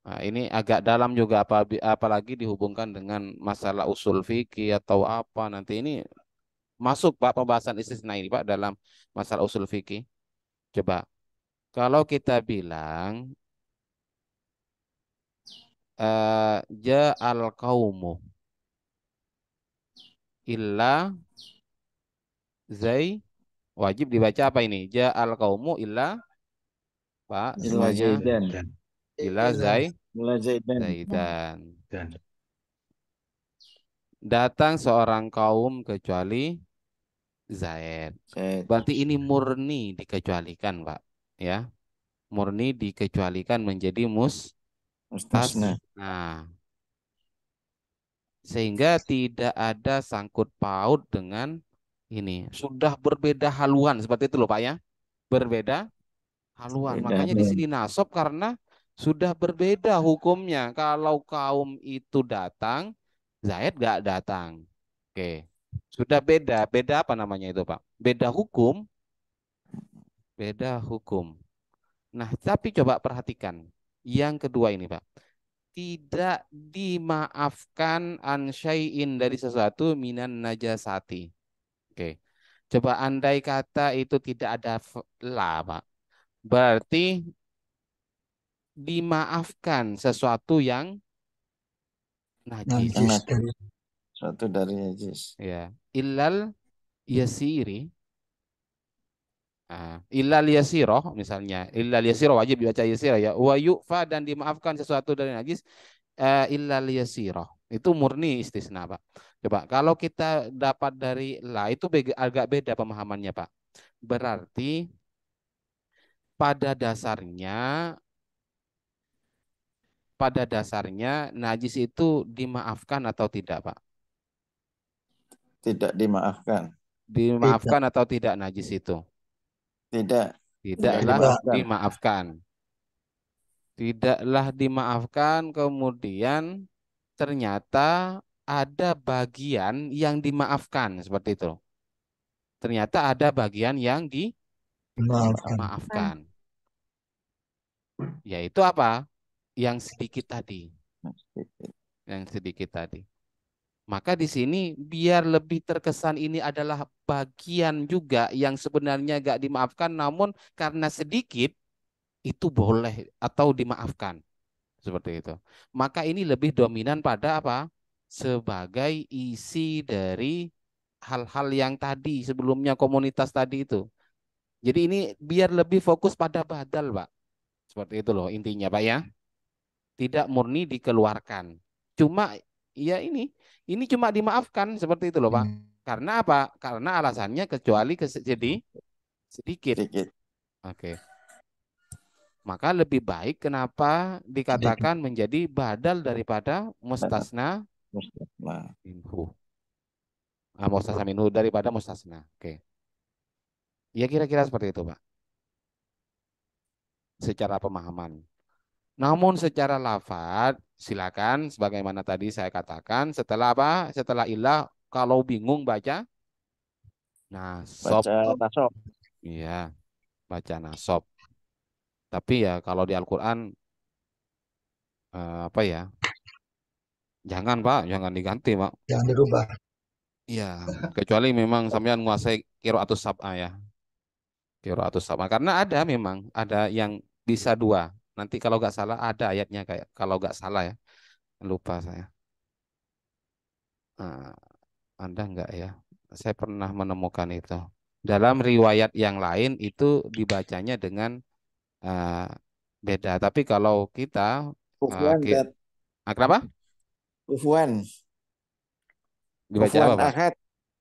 Nah, ini agak dalam juga apalagi dihubungkan dengan masalah usul fikih atau apa nanti ini masuk Pak pembahasan istisna ini Pak dalam masalah usul fikih. Coba kalau kita bilang ja'al qaumu illa zai wajib dibaca apa ini? Ja'al qaumu illa Pak Illa semuanya Zaidan. illa Illa Zaidan. zaidan. Datang seorang kaum kecuali Zaid. Zaid. Berarti ini murni dikecualikan, Pak. Ya, murni dikecualikan menjadi Mustasna. Nah, sehingga tidak ada sangkut paut dengan ini. Sudah berbeda haluan seperti itu loh, Pak ya. Berbeda haluan. Beda. Makanya di sini nasab karena sudah berbeda hukumnya. Kalau kaum itu datang, Zaid nggak datang. Oke. Sudah beda. Beda apa namanya itu, Pak? Beda hukum. Beda hukum. Nah, tapi coba perhatikan. Yang kedua ini, Pak. tidak dimaafkan an syai'in dari sesuatu minan najasati. Oke. Coba andai kata itu tidak ada la, Pak. Berarti dimaafkan sesuatu yang najis. Najis dari Suatu dari najis. Ya. Illal yasiri. Illal yasiroh misalnya. Illal yasiroh wajib dibaca yasiroh ya. Wa yu'fa dan dimaafkan sesuatu dari najis. Illal yasiroh. Itu murni istisna, Pak. Coba kalau kita dapat dari la itu agak beda pemahamannya, Pak. Berarti pada dasarnya najis itu dimaafkan atau tidak, Pak? Tidak dimaafkan. Dimaafkan atau tidak najis itu? Tidak. Tidaklah dimaafkan. Tidaklah dimaafkan, kemudian ternyata ada bagian yang dimaafkan, seperti itu. Ternyata ada bagian yang dimaafkan. Yaitu apa? Yang sedikit tadi. Yang sedikit tadi. Maka di sini biar lebih terkesan ini adalah bagian juga yang sebenarnya gak dimaafkan, namun karena sedikit itu boleh atau dimaafkan. Seperti itu. Maka ini lebih dominan pada apa? Sebagai isi dari hal-hal yang tadi sebelumnya komunitas tadi itu. Jadi ini biar lebih fokus pada badal, Pak. Seperti itu loh intinya, Pak ya. Tidak murni dikeluarkan. Cuma ya ini cuma dimaafkan seperti itu loh, Pak. Karena apa? Karena alasannya kecuali jadi sedikit. Oke. Maka lebih baik kenapa dikatakan menjadi badal daripada mustasna minhu. Mustasna minhu daripada mustasna. Oke. Ya kira-kira seperti itu, Pak. Secara pemahaman. Namun secara lafaz silakan sebagaimana tadi saya katakan setelah apa? Setelah ilah kalau bingung baca nasob. Baca nasob. Iya, baca nasob. Tapi ya kalau di Al-Qur'an apa ya? Jangan, Pak, jangan diganti, Pak. Jangan dirubah. Iya, kecuali memang sampean menguasai qiraatus sab'ah ya. Qiraatus sab'ah karena memang ada yang bisa dua. Nanti kalau nggak salah ada ayatnya kayak kalau nggak salah ya. Lupa saya. Ada nggak ya? Saya pernah menemukan itu. Dalam riwayat yang lain itu dibacanya dengan beda. Tapi kalau kita kenapa? Kufuan. Dibaca apa, Pak? Ahad.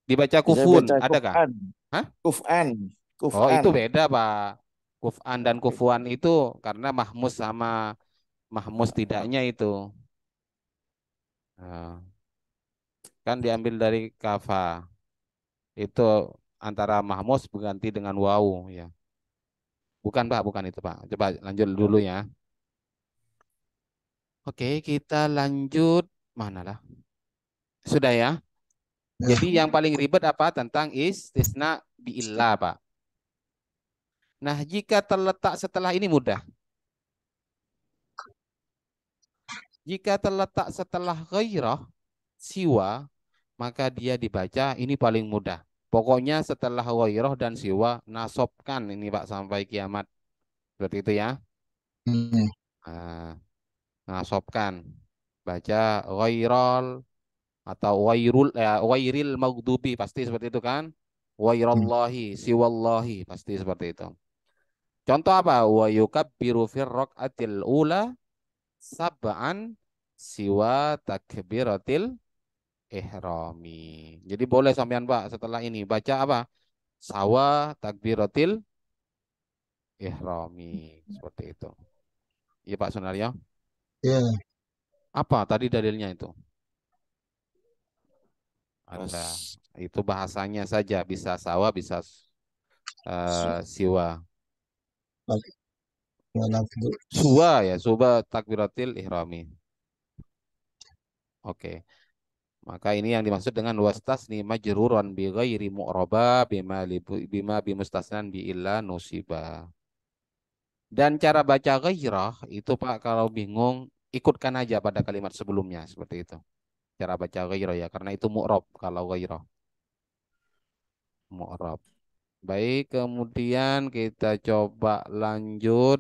Dibaca kufun, adakah? Hah? Kuf'an. Oh, itu beda, Pak. Kuf'an dan kufuan itu karena mahmus sama mahmus tidaknya itu. Kan diambil dari kafa. Itu antara mahmus berganti dengan wawu ya. Bukan, Pak, bukan itu, Pak. Coba lanjut dulu ya. Oke, kita lanjut mana lah? Sudah ya? Jadi yang paling ribet apa? Tentang istisna biillah, Pak. Nah, jika terletak setelah ini mudah. Jika terletak setelah ghairah, siwa, maka dia dibaca ini paling mudah. Pokoknya setelah ghairah dan siwa, nasobkan ini, Pak, sampai kiamat. Seperti itu ya. Nasobkan. Baca ghairul atau ghairil maghdubi, pasti seperti itu kan? Ghairallahi, siwallahi, pasti seperti itu. Contoh apa? Wa yukabbiru fir raqatil ula sab'an siwa takbiratil ihrami. Jadi boleh sampean, Pak, setelah ini baca apa? Sawa takbiratil ihrami. Seperti itu. Iya, Pak Sunaryo? Iya. Apa tadi dalilnya itu? Ada. Itu bahasanya saja. Bisa sawa, bisa siwa. Suwa ya, suwa takbiratil ihrami. Oke. Maka ini yang dimaksud dengan wastasni majruran bi ghairi mu'raba bima bimustasnan bi illa nusiba. Dan cara baca ghairah itu, Pak, kalau bingung ikutkan aja pada kalimat sebelumnya seperti itu. Cara baca ghairah ya, karena itu mu'rab kalau ghairah. Mu'rab. Baik, kemudian kita coba lanjut.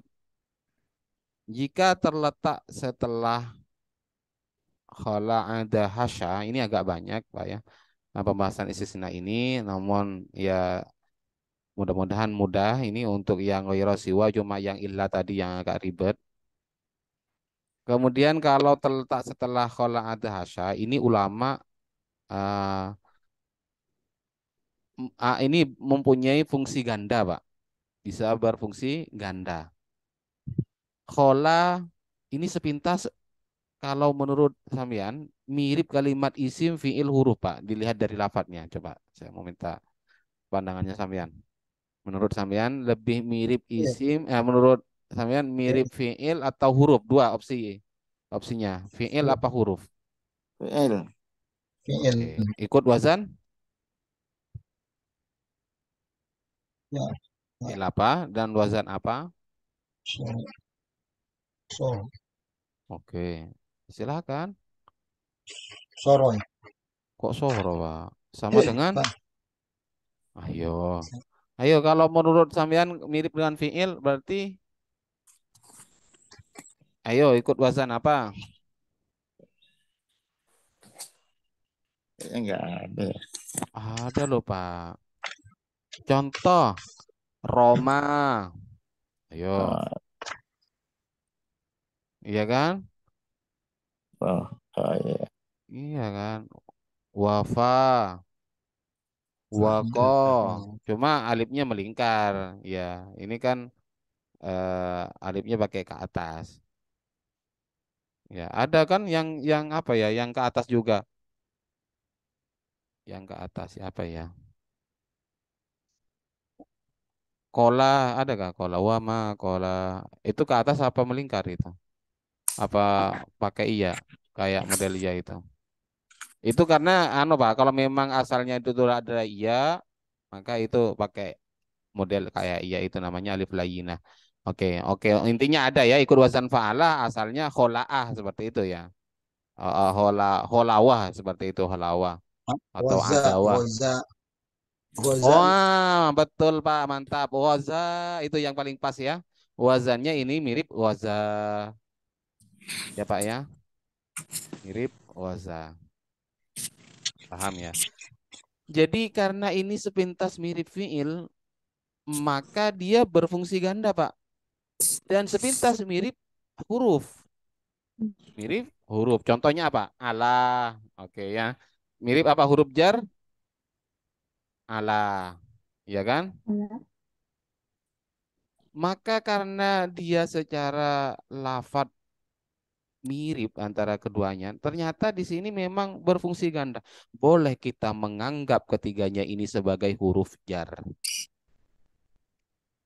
Jika terletak setelah khala'ada hasya, ini agak banyak Pak ya. Nah, pembahasan istisna ini, namun ya mudah-mudahan mudah ini untuk yang ghairah siwa, cuma yang illa tadi yang agak ribet. Kemudian kalau terletak setelah khala'ada hasya, ini ulama uh, ini mempunyai fungsi ganda, Pak. Bisa berfungsi ganda. Khola ini sepintas kalau menurut sampean mirip kalimat isim fiil huruf, Pak. Dilihat dari lafadznya. Coba saya mau minta pandangannya sampean. Menurut sampean lebih mirip Iya. isim, menurut sampean mirip fiil atau huruf? Dua opsi. Opsinya, fiil apa huruf? Fi'il. Fi'il. Oke. Ikut wazan? Ya. Fiil apa dan wazan apa? So. So. Oke. Silakan. Soro ya. Kok soro, Pak? Sama dengan? Pak. Ayo. Ayo, kalau menurut sampean mirip dengan fiil berarti ayo ikut wazan apa? Kayaknya nggak ada ya. Ada loh, Pak. Contoh Roma. Ayo. Oh, Iya kan? oh, oh iya. Iya kan? Wafa, wako. Cuma alifnya melingkar. Ya, ini kan alifnya pakai ke atas. Ya, ada kan yang apa ya? Yang ke atas juga. Yang ke atas apa ya? Kola, adakah kola? Wama, kola. Itu ke atas apa melingkar itu? Apa pakai iya? Kayak model iya itu. Itu karena anu Pak, kalau memang asalnya itu tuh ada iya, maka itu pakai model kayak iya itu namanya alif layinah. Oke, oke. Intinya ada ya ikut wazan fa'ala asalnya kholaah seperti itu ya. Holawah seperti itu holawah atau Waza. adawah. Goza. Goza. Wah, betul Pak, mantap. Waza itu yang paling pas ya. Wazannya ini mirip waza ya Pak ya. Mirip waza. Paham ya? Jadi karena ini sepintas mirip fiil, maka dia berfungsi ganda, Pak. Dan sepintas mirip huruf. Mirip huruf. Contohnya apa? Allah. Oke ya. Mirip apa huruf jar? Allah. Ya kan? Ya. Maka karena dia secara lafat mirip antara keduanya, ternyata di sini memang berfungsi ganda. Boleh kita menganggap ketiganya ini sebagai huruf jar.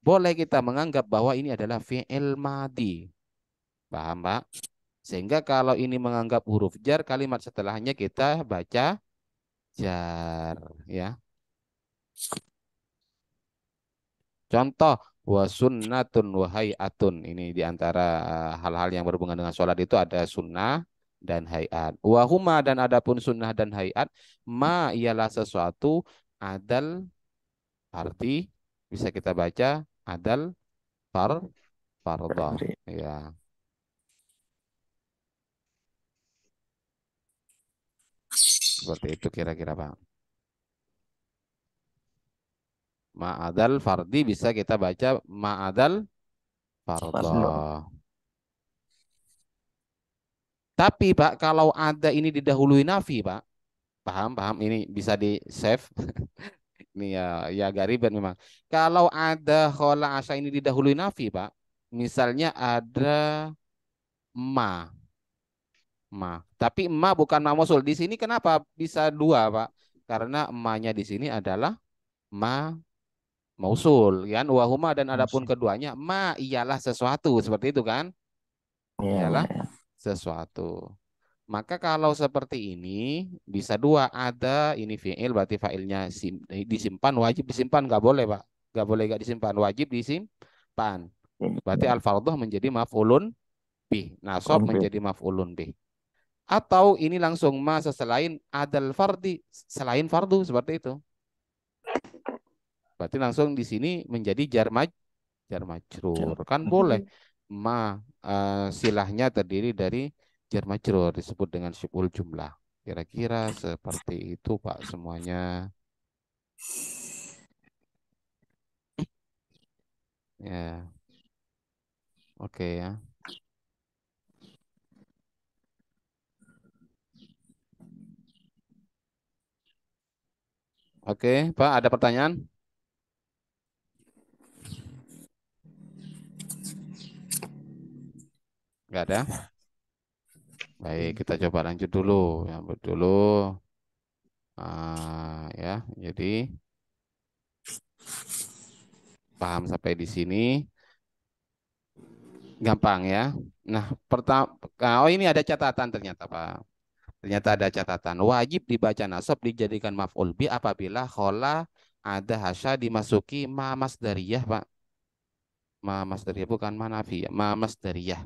Boleh kita menganggap bahwa ini adalah fi'il madi. Paham, Pak? Sehingga kalau ini menganggap huruf jar, kalimat setelahnya kita baca jar, ya. Contoh wa sunnatun wa hayatun. Ini diantara hal-hal yang berhubungan dengan sholat itu ada sunnah dan hayat. Wa huma dan adapun sunnah dan hayat ma ialah sesuatu adal arti bisa kita baca adal fardhah, ya. Seperti itu kira-kira, Pak. Ma'adal fardi bisa kita baca ma'adal fardhah. Tapi Pak, kalau ada ini didahului nafi, Pak. Paham, paham. Ini bisa di save. Ini ya, ya agak ribet memang. Kalau ada khola asa ini didahului nafi, Pak. Misalnya ada ma, ma. Tapi ma bukan ma mausul. Di sini kenapa bisa dua, Pak? Karena emaknya di sini adalah ma mausul, kan? Wahuma dan adapun keduanya ma ialah sesuatu seperti itu kan? Ialah sesuatu. Maka kalau seperti ini bisa dua, ada ini fiil berarti failnya disimpan, wajib disimpan, nggak boleh Pak, nggak boleh nggak disimpan, wajib disimpan. Berarti al-fardhah menjadi maf'ulun bih. Nasab menjadi maf'ulun bih. Atau ini langsung ma selain adal fardi, selain fardu seperti itu. Berarti langsung di sini menjadi jar majrur. Kan boleh ma silahnya terdiri dari jar majrur disebut dengan syibul jumlah. Kira-kira seperti itu Pak semuanya. Ya. Oke ya. Oke, Pak, ada pertanyaan? Enggak ada? Baik, kita coba lanjut dulu. Ya, dulu. Ya, jadi paham sampai di sini. Gampang ya. Nah, pertama, oh ini ada catatan ternyata, Pak. Ternyata ada catatan. Wajib dibaca nasab dijadikan maf'ul bi apabila khola ada hasya dimasuki ma masdariyah, Pak. Ma masdariyah bukan manafiyah, ma masdariyah.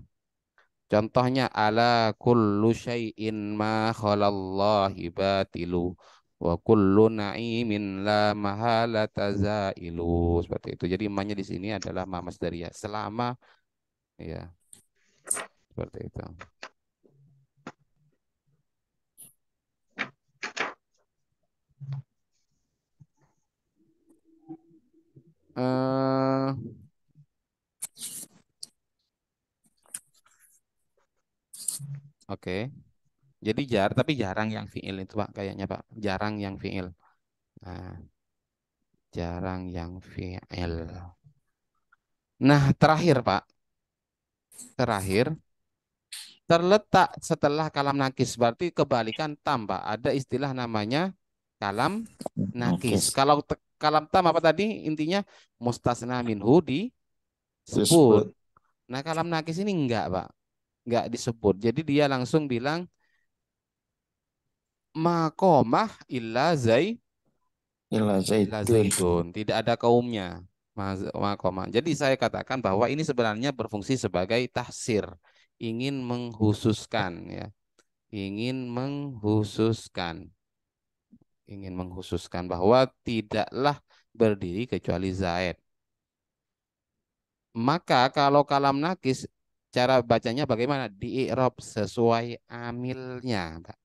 Contohnya ala kullu syai'in ma khalallahi batilu wa kullu na'imin la mahalata zailu. Seperti itu. Jadi emaknya di sini adalah ma masdariyah. Selama ya seperti itu. Oke. Jadi tapi jarang yang fiil itu Pak kayaknya Pak. Jarang yang fiil. Nah, jarang yang fiil. Nah, terakhir Pak. Terakhir terletak setelah kalam nakis berarti kebalikan tam Pak. Ada istilah namanya kalam nakis. Kalau kalam tam apa tadi intinya mustasna minhu disebut. Nah, kalam nakis ini enggak Pak. Enggak disebut. Jadi dia langsung bilang makomah illa zaidun. Tidak ada kaumnya. Makomah. Jadi saya katakan bahwa ini sebenarnya berfungsi sebagai tahsir. Ingin menghususkan ya. Ingin menghususkan. Ingin menghususkan bahwa tidaklah berdiri kecuali zaid. Maka kalau kalam nakis cara bacanya bagaimana? Di i'rab sesuai amilnya, Pak.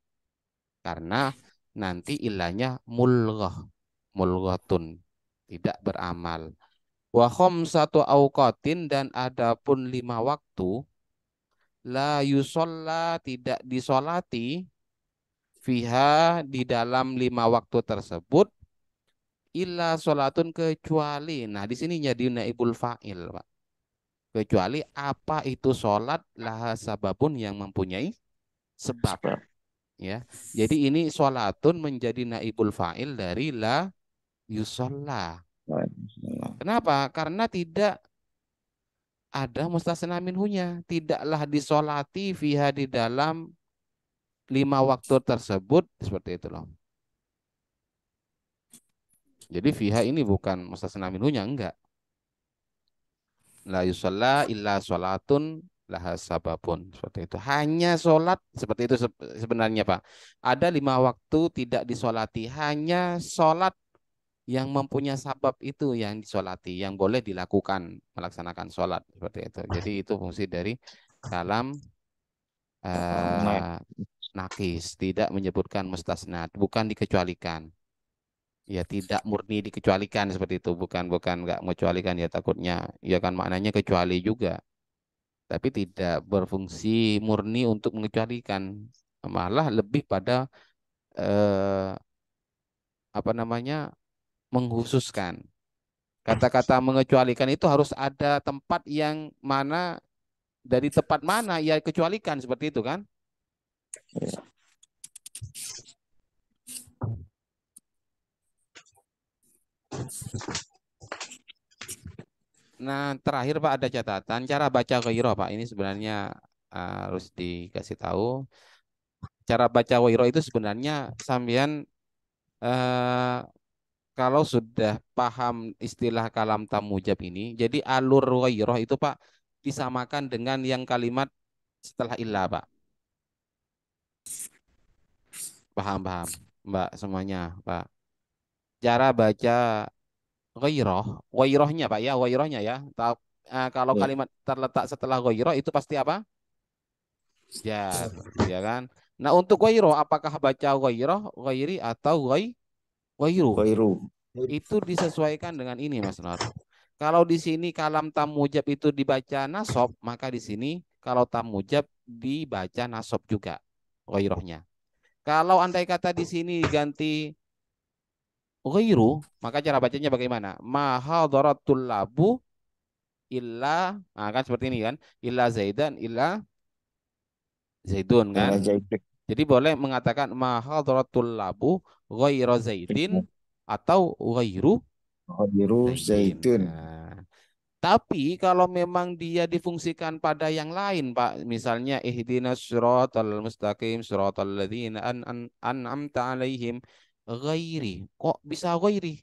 Karena nanti ilahnya mulghatun, tidak beramal. Wa khamsatu awqatin dan adapun 5 waktu la yusalla tidak disolati fiha di dalam 5 waktu tersebut illa sholatun kecuali. Nah, di sini jadi naibul fa'il, Pak. Kecuali apa itu sholat laha sababun yang mempunyai sebab. Ya, jadi ini sholatun menjadi naibul fa'il dari la yusolla. Kenapa? Karena tidak ada mustasna minhunya. Tidaklah disolati fiha di dalam 5 waktu tersebut. Seperti itu loh. Jadi fiha ini bukan mustasna minhunya, enggak. La yusolla illa sholatun laha sababun. Seperti itu. Hanya sholat, seperti itu sebenarnya Pak. Ada 5 waktu tidak disolati. Hanya sholat yang mempunyai sabab itu yang disolati, yang boleh dilakukan melaksanakan sholat seperti itu. Jadi itu fungsi dari kalam nakis, tidak menyebutkan mustasna, bukan dikecualikan. Ya tidak murni dikecualikan seperti itu, bukan nggak mengecualikan ya takutnya, ya kan maknanya kecuali juga, tapi tidak berfungsi murni untuk mengecualikan, malah lebih pada apa namanya menghususkan. Kata-kata mengecualikan itu harus ada tempat yang mana dari tempat mana ya kecualikan seperti itu kan? Nah, terakhir Pak ada catatan cara baca ghairah Pak. Ini sebenarnya harus dikasih tahu. Cara baca ghairah itu sebenarnya sambian kalau sudah paham istilah kalam tamujab ini, jadi alur ghairah itu Pak disamakan dengan yang kalimat setelah illa, Pak. Paham, paham. Mbak semuanya, Pak. Cara baca ghairahnya, Pak ya, ghairahnya ya. Kalau Ya. kalimat terletak setelah ghairah itu pasti apa? Jar, ya kan? Nah, untuk ghairah apakah baca ghairah, ghairi atau ghairu? Khairu. Itu disesuaikan dengan ini, Mas Nur. Kalau di sini kalam tam mujab itu dibaca nasab, maka di sini kalau tam mujab dibaca nasab juga ghairahnya. Kalau andai kata di sini ganti ghairu, maka cara bacanya bagaimana? Ma hadaratul labu illa, nah kan seperti ini kan? Illa zaidan illa zaidun kan? Ila Zaidun. Jadi boleh mengatakan ma hadaratul labu ghairu zaidin atau ghairu Khairu zaidin. Zaidun. Nah, tapi kalau memang dia difungsikan pada yang lain, Pak, misalnya ihdinas siratal mustaqim siratal ladzina an'amta alaihim ghairi. Kok bisa ghairi?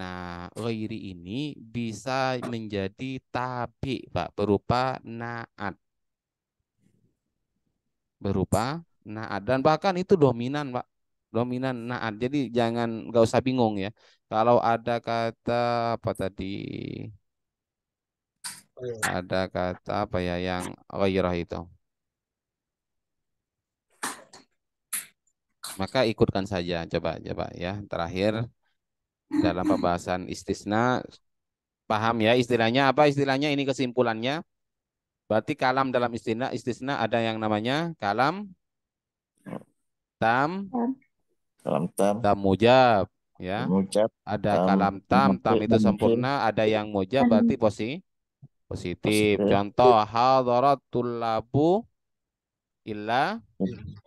Nah, ghairi ini bisa menjadi tabi, Pak, berupa naat, dan bahkan itu dominan, Pak. Dominan naat. Jadi jangan nggak usah bingung ya. Kalau ada kata apa tadi? Ada kata apa ya yang ghairah itu? Maka ikutkan saja, coba ya. Terakhir dalam pembahasan istisna, paham ya istilahnya apa? Istilahnya ini kesimpulannya. Berarti kalam dalam istisna ada yang namanya kalam tam Kalam tam. mujab ya. Mengucap. Ada Tam. kalam tam itu Manfi. sempurna, ada yang mujab berarti positif. Positif. Contoh hadaratul labu illa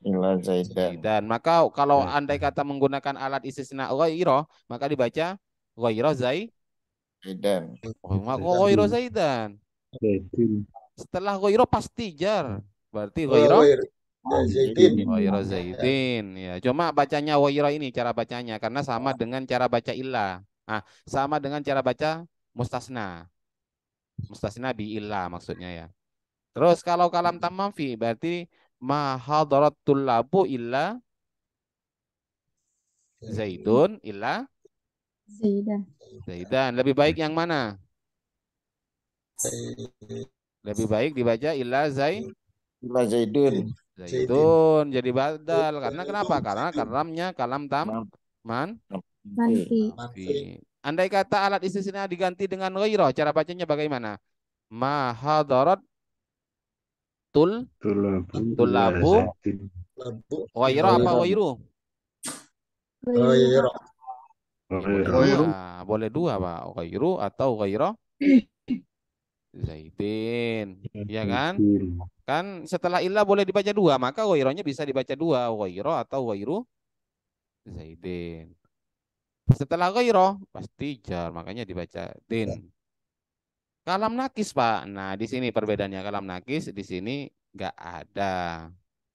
Ila Zaidan. dan maka kalau andai kata menggunakan alat istisna ghairah, maka dibaca ghairah Zaidan. maka ghairah zaidan. Setelah ghairah pasti jar. Berarti ghairah Zaidin. ghairah zaidin ya. Cuma bacanya ghairah ini cara bacanya karena sama dengan cara baca illa. Sama dengan cara baca mustasna. Mustasna bi illa maksudnya ya. Terus kalau kalam tamam fi berarti ma hadaratul labu illa zaidun illa Zaidan. zaidan. Lebih baik yang mana? Lebih baik dibaca illa Ila Zaidun. zaidun jadi badal karena kenapa? Karena kalamnya kalam tam man Manfi. fi. Andai kata alat istisna diganti dengan ghairah, cara bacanya bagaimana? Ma hadarat tulabu ghairah apa ghairu? Ghairah. Boleh dua, Pak. Ghairu atau ghairah zaidin. Ya kan? Kan setelah ilah boleh dibaca dua, maka ghairahnya bisa dibaca dua, ghairah atau ghairu zaidin. Setelah ghairah pasti jar, makanya dibaca din. Kalam nakis, Pak. Nah, di sini perbedaannya kalam nakis di sini nggak ada,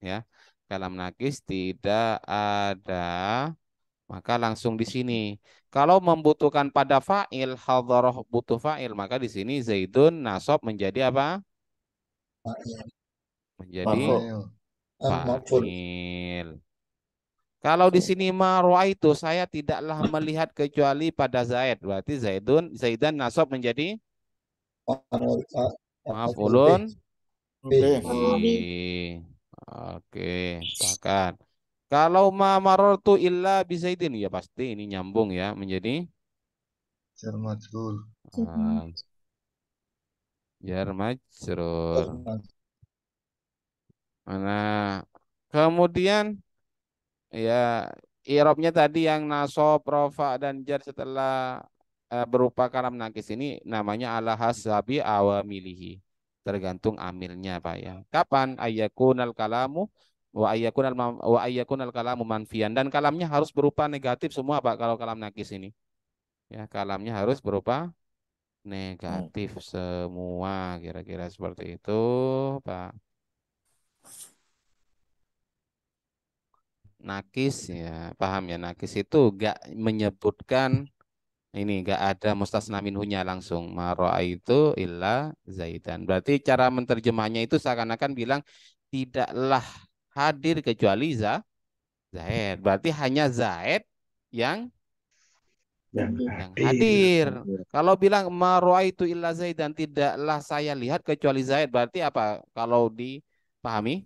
ya. Kalam nakis tidak ada, maka langsung di sini. Kalau membutuhkan pada fa'il, hadharah butuh fa'il, maka di sini zaidun nasab menjadi apa? Menjadi Maf'ul. fa'il. Kalau di sini itu saya tidaklah melihat kecuali pada Zaid. Berarti Zaidan nasab menjadi maf'ulun bih. Oke, sepakat. Kalau ma marartu illa bi Zaidin ya pasti ini nyambung ya menjadi jar majrur. Jar majrur. Nah, kemudian ya i'rabnya tadi yang nasab, rafa dan jar setelah berupa kalam nakis ini namanya ala hasabi awamilihi. Tergantung amilnya, Pak ya. Kapan ayyakunal kalamu wa ayyakunal kalamu manfian dan kalamnya harus berupa negatif semua, Pak, kalau kalam nakis ini. Ya, kalamnya harus berupa negatif semua, kira-kira seperti itu, Pak. Nakis ya, paham ya, nakis itu gak menyebutkan Ini nggak ada mustasna minhunya langsung. Ma itu illa Zaidan. Berarti cara menerjemahnya itu seakan-akan bilang tidaklah hadir kecuali Zaid. Berarti hanya Zaid yang hadir. Kalau bilang ma itu illa Zaidan, tidaklah saya lihat kecuali Zaid. Berarti apa? Kalau dipahami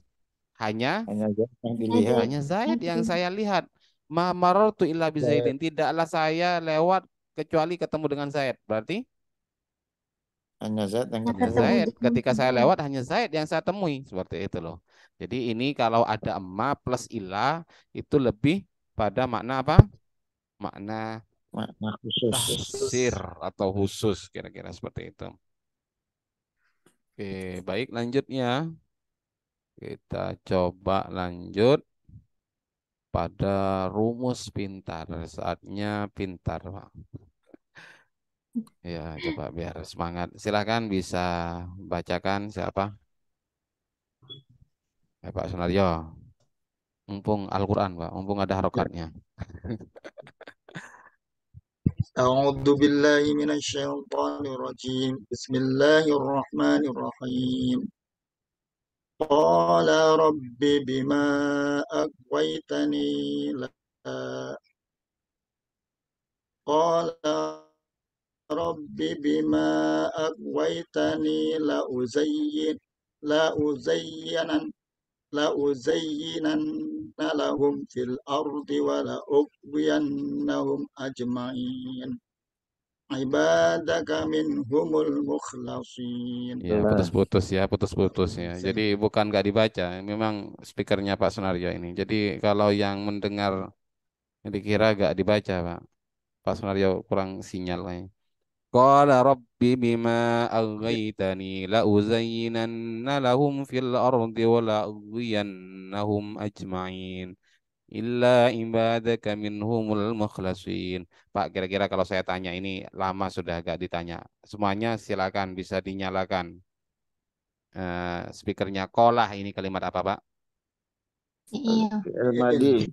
hanya Hanya Zaid yang dilihat. hanya Zaid yang saya lihat. Ma marartu illa bi Zaidin. Tidaklah saya lewat kecuali ketemu dengan Zaid. Berarti Hanya Zaid yang hanya dilihat. Zaid. Ketika saya lewat hanya Zaid yang saya temui. Seperti itu loh. Jadi ini kalau ada ma plus illa itu lebih pada makna apa? Makna Makna khusus. tahsir atau khusus kira-kira seperti itu. Oke, baik lanjutnya. Kita coba lanjut pada rumus pintar. Saatnya pintar, Pak. Ya, coba biar semangat. Silakan bisa bacakan siapa? Pak Sunaryo. Mumpung Al-Quran, Pak. Mumpung ada harokatnya. A'udzu billahi minasyaitonir rajim. Bismillahirrahmanirrahim. Qala rabbi bima aghwaytani la Qala rabbi bima aghwaytani la uzayyinan la uzayyinanna lahum fil ardi wa la ughwiyannahum ajma'in. Ibadaka minhumul mukhlasin. Ya, putus-putus ya, putus-putus ya. Jadi bukan nggak dibaca, memang speakernya Pak Sunaryo ini. Jadi kalau yang mendengar dikira nggak dibaca, Pak. Pak Sunaryo kurang sinyal kayaknya. Qala rabbi bima aghwaytani la uzayyinanna lahum fil ardi wa la ughwiyannahum ajma'in illa ibadaka minhumul mukhlasin. Pak, kira-kira kalau saya tanya ini lama sudah agak ditanya. Semuanya silakan bisa dinyalakan. Speakernya kolah ini kalimat apa, Pak? Iya. Fi'il madi.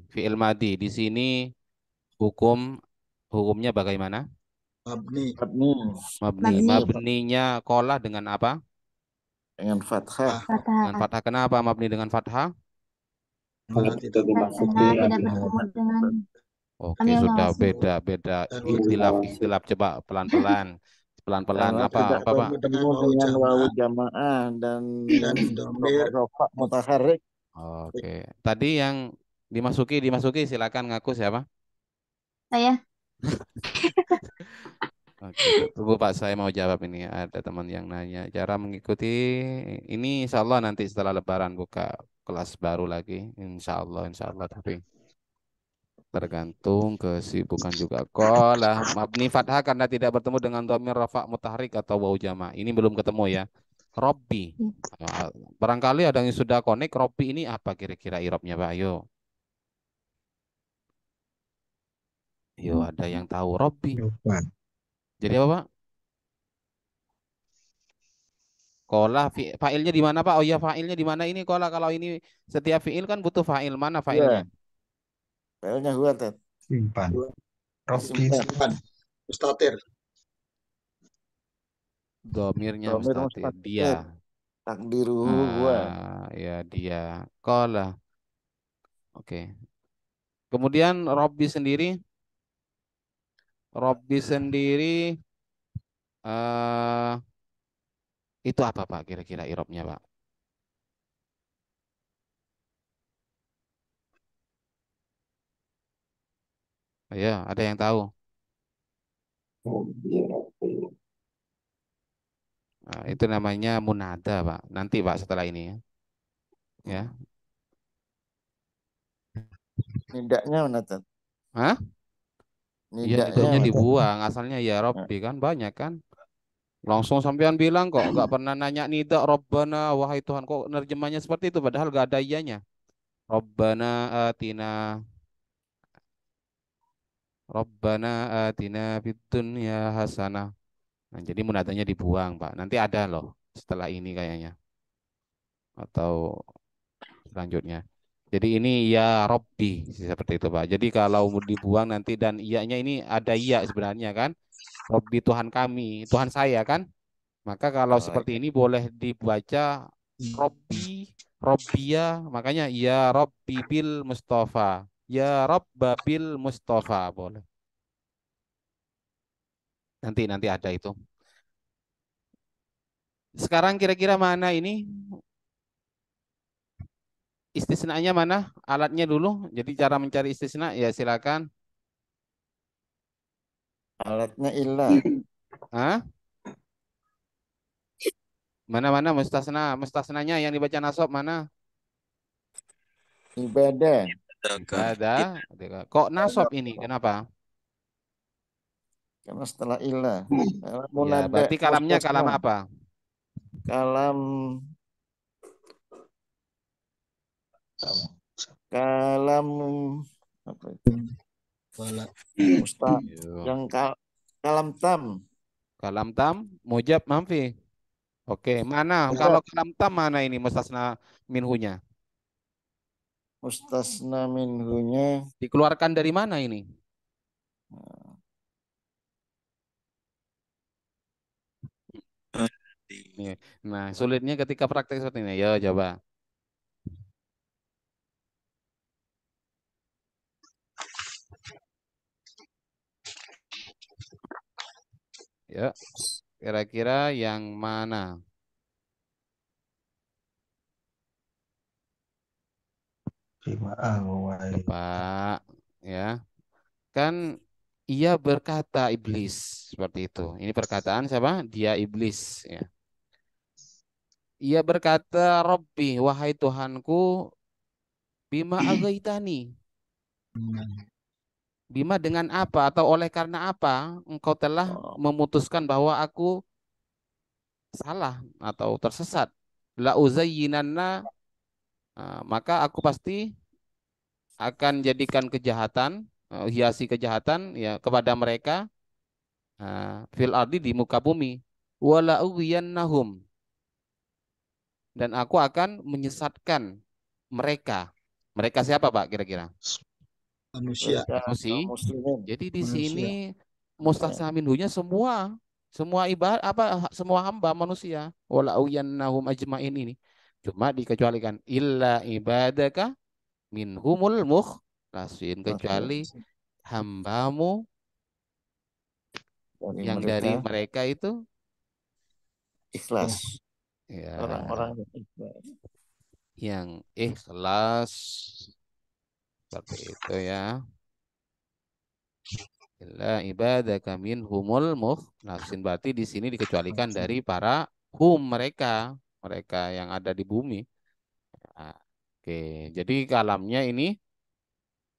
Fi'il madi. Di sini hukumnya bagaimana? Mabni. Mabni. Mabninya kolah dengan apa? Dengan fathah. Dengan fathah. Kenapa mabni dengan fathah? Karena tidak bertemu dengan Oke, sudah beda ikhtilaf coba pelan-pelan. Pelan-pelan Karena apa tidak Pak? bertemu dengan wawu jamaah dan domir rofa mutaharrik. Oke. Tadi yang dimasuki silakan ngaku siapa? saya. Oke, tunggu Pak, saya mau jawab ini. Ada teman yang nanya cara mengikuti ini, insya Allah nanti setelah Lebaran buka kelas baru lagi, insya Allah. Tapi tergantung kesibukan juga. Qala mabni fathah karena tidak bertemu dengan dhamir rafa mutahrik atau wawu jama. Ini belum ketemu ya. Robbi. Barangkali ada yang sudah connect. Robbi ini apa kira-kira irobnya, Pak? Ayo. Yo, ada yang tahu Robbi. Jadi apa, Pak? Kola fa'ilnya di mana, Pak? Oh ya, fa'ilnya di mana ini kola? Kalau ini setiap fi'il kan butuh fa'il. Mana fa'ilnya? Fa'ilnya huwa Tat. Simpan. Simpan. Mustatir. Domirnya Domir mustatir. mustatir. Dia. Takdiruhu huwa. Ya dia. Kola. Oke. Kemudian Robbi sendiri itu apa, Pak? Kira-kira irobnya, Pak? Ayo, ada yang tahu? Nah, itu namanya munada, Pak. Nanti, Pak, setelah ini ya. Ya. Nidaknya mana Tat? Hah? Iya, nidaknya mana? dibuang. Asalnya ya Robbi kan banyak kan. Langsung sampean bilang kok nggak pernah nanya nida Robbana, wahai Tuhan, kok nerjemahnya seperti itu padahal nggak ada iyanya. Robbana atina Robbana atina fid dunya hasanah. Nah, jadi munadanya dibuang, Pak. Nanti ada loh setelah ini kayaknya. Atau selanjutnya. Jadi ini ya Robbi seperti itu Pak. Jadi kalau mau dibuang nanti dan iyanya ini ada iya sebenarnya kan. Robbi Tuhan kami, Tuhan saya kan. Maka kalau Oh, seperti iya. ini boleh dibaca Robbi, Robbia, makanya ya Robbi bil Mustafa. Ya Robba bil Mustafa boleh. Nanti ada itu. Sekarang kira-kira mana ini? Istisnanya mana? Alatnya dulu. Jadi cara mencari istisna ya silakan. Alatnya ilah. Hah? Mana mustasna? Mustasnanya yang dibaca nasab mana? Ibadah. Ibadah. Kok nasab ini? Kenapa? Karena setelah ilah. Kalau Ya, munada berarti kalamnya mustasna. kalam apa? Kalam kalam apa itu? Musta Yo. yang kalam tam. Kalam tam, mujab, manfi. Oke, mana? Kalau Mujab. kalam tam mana ini mustasna minhunya? Mustasna minhunya Dikeluarkan dari mana ini? Nih. Nah, sulitnya ketika praktek seperti ini. Yo, coba. Ya, kira-kira yang mana? Coba, ya. Kan ia berkata iblis seperti itu. Ini perkataan siapa? Dia iblis, ya. Ia berkata, Robbi, wahai Tuhanku, bima agaitani. Bima dengan apa atau oleh karena apa engkau telah oh, memutuskan bahwa aku salah atau tersesat. La uzayyinanna, maka aku pasti akan jadikan kejahatan, hiasi kejahatan ya kepada mereka fil ardi di muka bumi. Wala ughwiyannahum, dan aku akan menyesatkan mereka. Mereka siapa Pak kira-kira? Manusia. mereka kaum Manusia. muslimin. Jadi di sini Manusia. mustasna minhunya semua ibadah apa semua hamba manusia. Wala ughwiyannahum ajmain ini. Cuma dikecualikan illa ibadaka minhumul mukhlasin, kecuali hambamu Dari yang mereka dari mereka itu ikhlas. ya Orang-orang yang ikhlas. yang ikhlas seperti itu ya. Illa ibadaka minhumul mukhlasin, berarti di sini dikecualikan dari para mereka mereka yang ada di bumi. Nah, oke, jadi kalamnya ini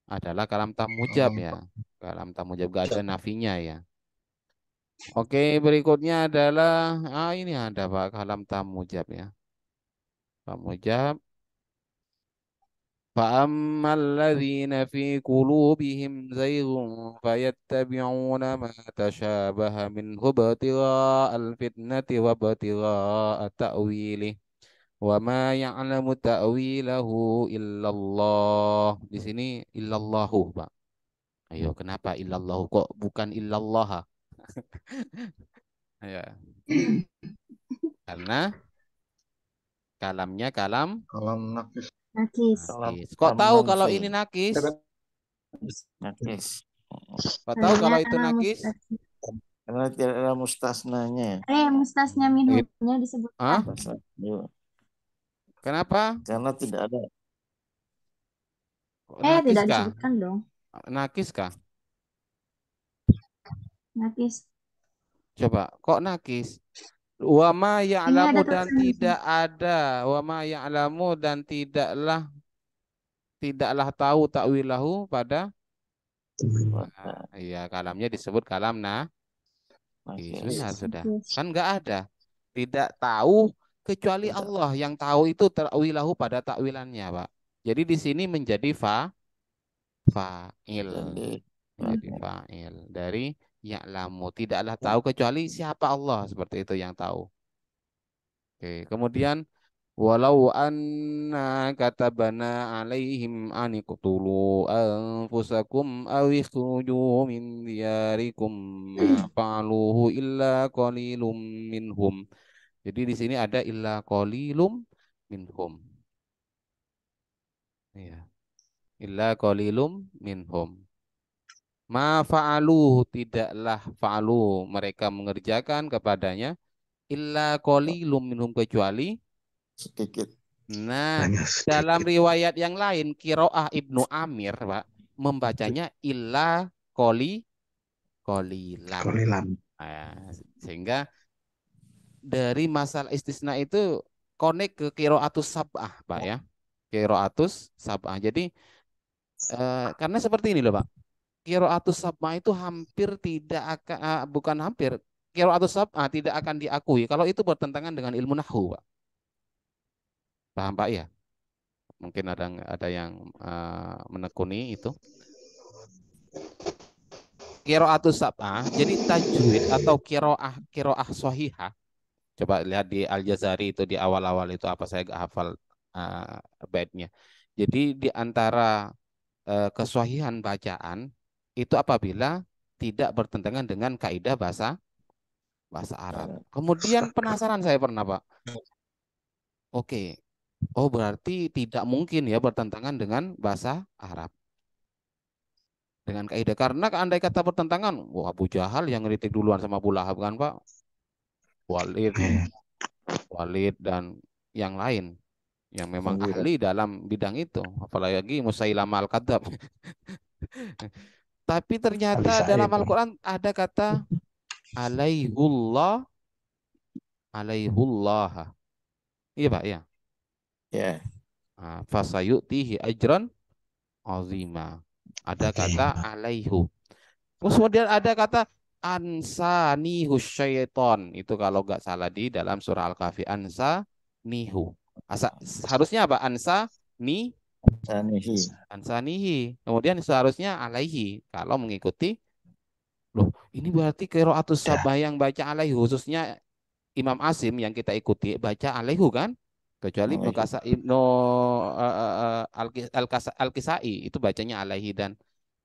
adalah kalam tamujab Kalam ya. Kalam tamujab gak ada nafinya ya. Oke, berikutnya adalah ini ada Pak kalam tamujab ya. Tamujab. فأما الذين في قلوبهم زيغ فيتبعون ما تشابه منه ابتغاء الفتنة وابتغاء تأويله وما يعلم تأويله إلا الله. Di sini illallahu, Pak. Ayo, kenapa illallahu kok bukan illallah? Ya, karena kalamnya kalam Kalam nakis. Nakis. Kalam nakis. Kok tahu kalau manfi. ini nakis? Nakis. Kok tahu Soalnya kalau itu nakis? Karena tidak ada mustasnanya. mustasnya Gitu. minhunya disebutkan. Kenapa? Karena tidak ada. Nakis Tidak kah? disebutkan dong. Nakis kah? Nakis. Coba, kok nakis? Wama Ini ya'lamu ada dan tulisan di sini. tidak ada. Wama ya'lamu dan tidaklah tahu takwilahu pada iya kalamnya disebut kalam Nakis. sudah. Nakis. Kan enggak ada. Tidak tahu kecuali Tidak. Allah yang tahu itu takwilahu pada takwilannya, Pak. Jadi di sini menjadi fa'il. Jadi Menjadi fa'il dari ya'lamu, tidaklah tahu kecuali siapa Allah, seperti itu yang tahu. Oke, kemudian Walau anna katabana alaihim an iqtulu anfusakum aw ikhruju min diyarikum ma fa'aluhu illa qalilum minhum. Jadi di sini ada illa qalilum minhum. Iya. Illa qalilum minhum. Ma fa'aluhu tidaklah fa'alu mereka mengerjakan kepadanya illa qalilum minhum kecuali. Sedikit. Nah, Hanya dalam sedikit. riwayat yang lain, Kiroah Ibnu Amir, Pak, membacanya illa kolilan. Kolilan. Nah, sehingga dari masalah istisna itu connect ke Kiroatus Sab'ah, Pak ya. Kiroatus Sab'ah. Jadi, karena seperti ini loh, Pak. Kiroatus Sab'ah itu hampir tidak akan, bukan hampir, Kiroatus Sab'ah tidak akan diakui kalau itu bertentangan dengan ilmu nahwu, Pak. Paham, Pak ya? Mungkin ada yang menekuni itu. Qiraatus sab'ah, jadi tajwid atau kiroah sahihah. Coba lihat di Al-Jazari itu di awal-awal itu apa saya gak hafal baitnya. Jadi di antara kesahihan bacaan itu apabila tidak bertentangan dengan kaidah bahasa Arab. Kemudian penasaran saya pernah, Pak. Oke. Oh, berarti tidak mungkin ya bertentangan dengan bahasa Arab. Dengan kaidah karena andai kata bertentangan, wah Abu Jahal yang ngeritik duluan sama Abu Lahab kan Pak, Walid, Walid dan yang lain yang memang ahli dalam bidang itu, apalagi Musailamah Al-Kadzab. Tapi ternyata dalam Al-Quran ada kata alaihullah, alaihullah. Iya Pak ya. Ya. Fasayutihi ajran azima. Ada kata alaihu. Terus kemudian ada kata ansanihu syaiton. Itu kalau nggak salah di dalam surah Al-Kahfi. Ansanihu. Harusnya apa? Ansanihi. Kemudian seharusnya alaihi. Kalau mengikuti. Loh, ini berarti qiraatus sabah yang baca alaihi. Khususnya Imam Asim yang kita ikuti baca alaihu kan? Kecuali Ibnu Al-Kisai itu bacanya alaihi dan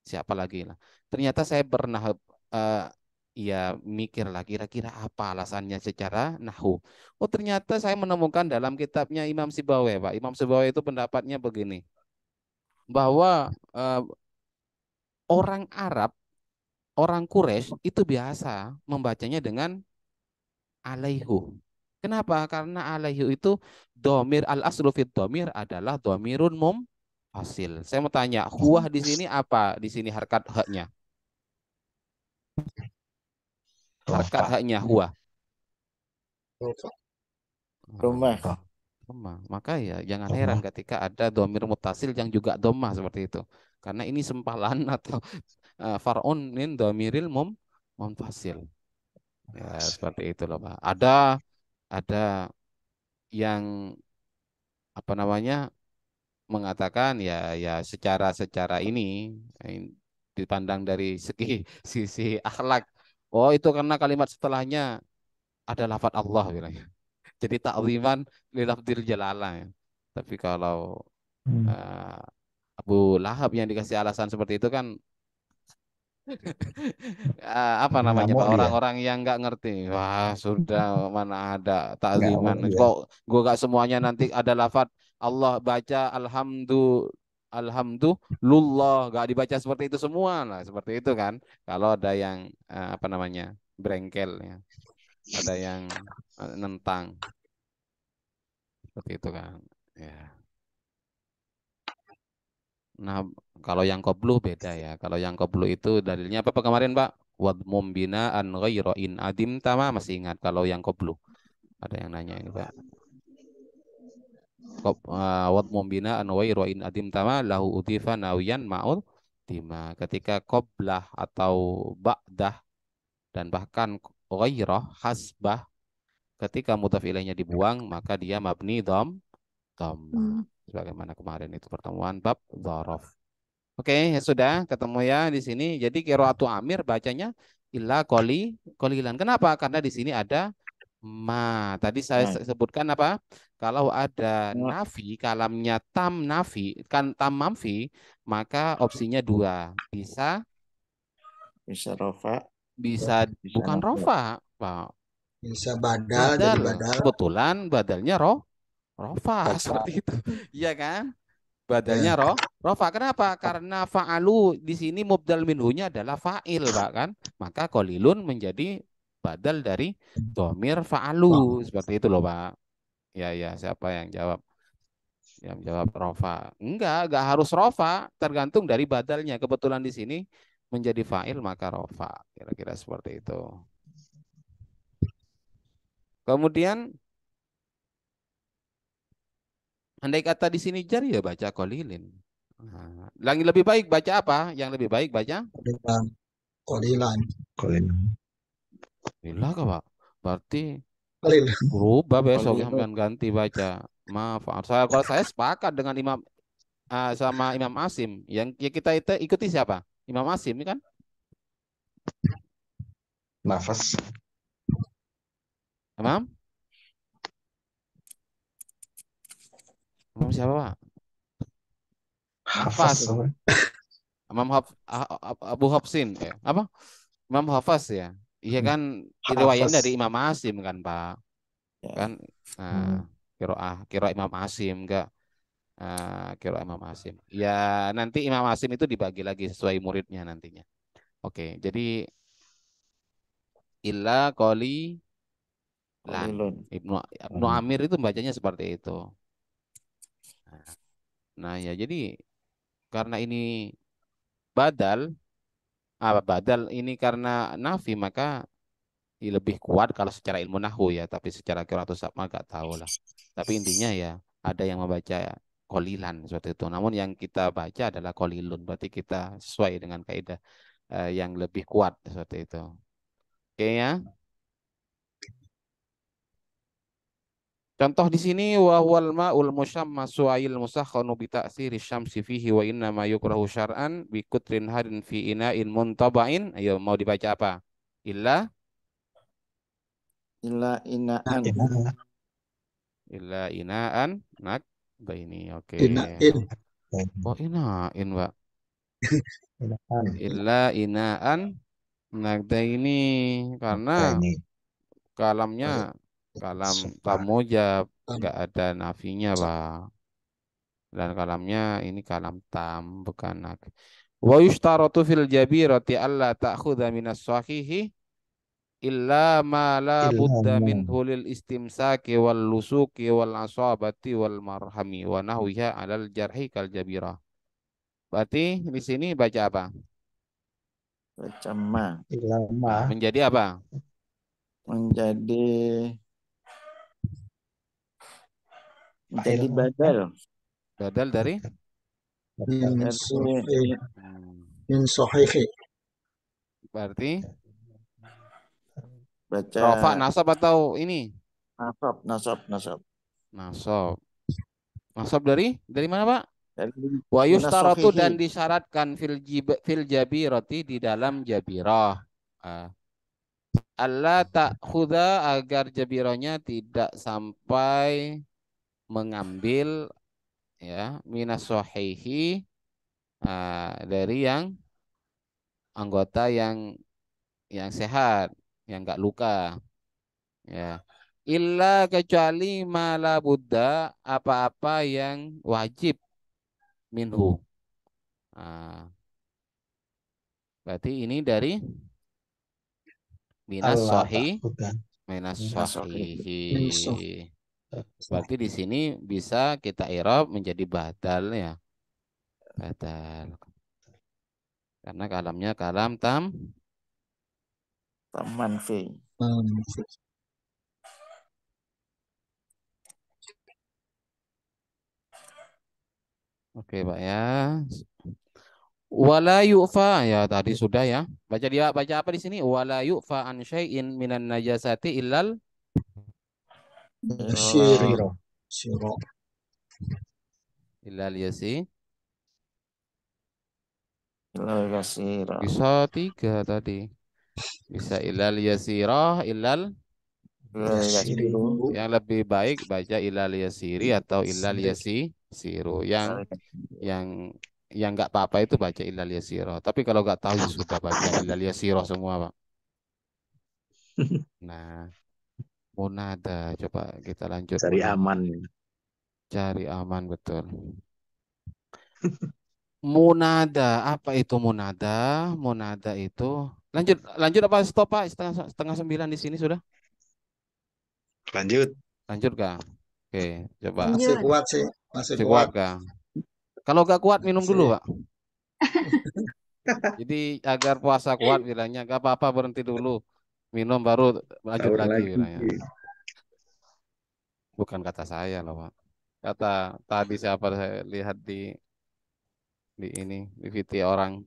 siapa lagi lah. Ternyata saya pernah ya mikirlah kira-kira apa alasannya secara nahwu. Oh ternyata saya menemukan dalam kitabnya Imam Sibawai, Pak. Imam Sibawai itu pendapatnya begini, bahwa orang Arab, orang Quraisy itu biasa membacanya dengan alaihu. Kenapa? Karena alaihu itu domir al-aslu fit domir adalah domirun hasil. Saya mau tanya, huwah di sini apa? Di sini harkat haknya. Harkat haknya huwah. Rumah. Domah. Maka ya jangan heran ketika ada domir mutasil yang juga domah seperti itu. Karena ini sempalan atau far'un min domiril munfasil. Ya seperti itu loh Pak. Ada yang apa namanya mengatakan ya secara ini dipandang dari segi sisi akhlak. Oh itu karena kalimat setelahnya ada lafadz Allah bilangnya. Jadi ta'ziman lilafdzil jalalah ya. Tapi kalau Abu Lahab yang dikasih alasan seperti itu kan apa namanya Pak, orang-orang yang nggak ngerti. Wah sudah mana ada ta'ziman. Kok gue gak semuanya nanti ada lafadz Allah baca alhamdulillah gak dibaca seperti itu semua lah seperti itu kan. Kalau ada yang apa namanya brengkel ya, ada yang nentang seperti itu kan ya. Nah kalau yang qablu beda ya. Kalau yang qablu itu dalilnya apa kemarin Pak? Wadmum binaan ghairu in adim tama, masih ingat kalau yang qablu? Ada yang nanya ini Pak. Wadmum binaan ghairu in adim tama lahu udhifa nawiyan ma'ul tima. Ketika qablah atau ba'dah dan bahkan ghairah hasbah, ketika mudhaf ilaihnya dibuang maka dia mabni dhammah. Sebagaimana kemarin itu pertemuan bab dzaraf. Oke, ya sudah ketemu ya di sini. Jadi qiraatu Amir bacanya illa qalilan. Kenapa? Karena di sini ada Tadi saya Nah, sebutkan apa? Kalau ada nah, nafi, kalamnya tam nafi, kan tam manfi, maka opsinya dua. Bisa, bisa rofa, bisa bisa bukan nasab. rofa, Pak. Bisa badal jadi Badal. badal. Kebetulan badalnya rofa Rofa. seperti itu. Iya kan? Ya. Badalnya rofa. Kenapa? Karena fa'alu di sini mubdal minhunya adalah fa'il, Pak kan? Maka kolilun menjadi badal dari domir Wah, fa'alu. Seperti itu loh, Pak. Ya, ya, siapa yang jawab? Yang jawab rofa. Enggak harus rofa, tergantung dari badalnya. Kebetulan di sini menjadi fa'il maka rofa. Kira-kira seperti itu. Kemudian andai kata di sini jar ya baca kolilin. Nah, yang lebih baik baca apa? Yang lebih baik baca kodilan. Kodilan. lillah kah, Pak? Berarti Kolil. berubah besok Kolilun. sampean ganti baca. Maaf, kalau saya sepakat dengan sama Imam Asim. Yang ya kita itu ikuti siapa? Imam Asim kan? Nafas. Imam? Imam siapa, Pak? Hafaz. Nafas. Abu Hafsin ya. Apa? Imam Hafaz ya. Iya kan riwayatnya dari Hafaz. Imam Asim kan, Pak. Ya. Kan kira Imam Asim enggak kira Imam Asim. Ya nanti Imam Asim itu dibagi lagi sesuai muridnya nantinya. Oke, jadi illa qoli lan. Kolilun. Ibnu Amir itu bacanya seperti itu. Nah, ya jadi karena ini badal, badal ini karena nafi maka lebih kuat kalau secara ilmu nahwu ya, tapi secara qiraatus sama gak tahu lah. Tapi intinya ya ada yang membaca kolilan seperti itu. Namun yang kita baca adalah kolilun, berarti kita sesuai dengan kaidah yang lebih kuat seperti itu. Oke ya. Contoh di sini wa huwal ma'ul musyammasu ayil musakhkhanu bi ta'siri syamsi fihi wa inna ma yukrahu syar'an bi kutrin harin fi ina'in muntaba'in. Ayo mau dibaca apa? Illa Ila inaan. illa ina'an nak baini. Oke. Inain. Oh ina'in, Pak. Illa ina'an nagdaini karena kalamnya kalam tamujab nggak ada nafinya, Pak. Dan kalamnya ini kalam tam bukan nak. Wa yushtaratu fil jabirati alla ta'khudha minas sahihi illa ma la budda minhu lil istimsaki wal lusuki wal asabati wal marhami wa nahwiha alal jarhi kal jabirah. Berarti di sini baca apa? Baca ma. Menjadi apa? Menjadi badal. Badal dari Min Dari sahih. hmm, Min sahihi. berarti baca rofa nasab atau ini? nasab. Nasab. Nasab dari mana, Pak? Dari Wa minas yushtaratu sahihi. dan disyaratkan fil jabirati di dalam jabirah. Allah tak khuda agar jabirahnya tidak sampai mengambil ya minas sahihi dari yang anggota yang sehat, yang enggak luka. Ya. Illa kecuali mala buddha apa-apa yang wajib minhu. Ah, berarti ini dari minas sahih, minas Minas sahihi. sahihi. Min sahih. Berarti di sini bisa kita i'rab menjadi badal ya. Badal. Karena kalamnya kalam tam. Taman fi. Oke, Pak ya. Wala yu'fa ya tadi sudah ya. Baca apa di sini? Wala yu'fa an syai'in minan najasati illal Siro. Siro. illal yasi. Ilal kasira. Bisa tiga tadi. Bisa illal yasirah, illal Yasiru. Yang lebih baik baca ilal yasiri atau ilal yasiru. Yang yang nggak apa-apa itu baca ilal yasiro. Tapi kalau nggak tahu ya sudah baca ilal yasiro semua, Pak. Nah, munada coba kita lanjut Cari munada. aman. Cari aman betul. Munada, apa itu munada? Munada itu lanjut apa stop Pak? Setengah 9 di sini sudah. Lanjut. Lanjut kah? Oke, coba. Masih Lanjut. kuat sih, masih Masih kuat. kuat kah? Kalau nggak kuat minum dulu, Masih. Pak. Jadi agar puasa kuat bilangnya nggak apa-apa berhenti dulu. Minum baru lanjut Sahur lagi lagi. bilangnya. Bukan kata saya loh, Pak. Kata tadi siapa saya lihat di ini di VT orang.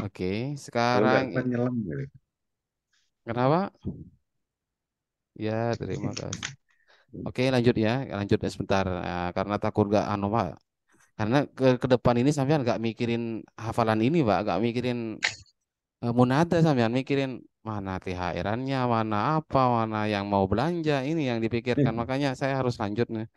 Oke, Kalau nggak sekarang kuat nyelam. Gitu. kenapa? Ya, terima kasih. Oke, lanjut ya. Lanjut ya sebentar. Nah, karena takut gak anu, Pak. Karena ke depan ini sampean nggak mikirin hafalan ini, Pak. Nggak mikirin munada sampean mikirin mana THR-annya, mana apa, mana yang mau belanja. Ini yang dipikirkan. Makanya saya harus lanjut nih.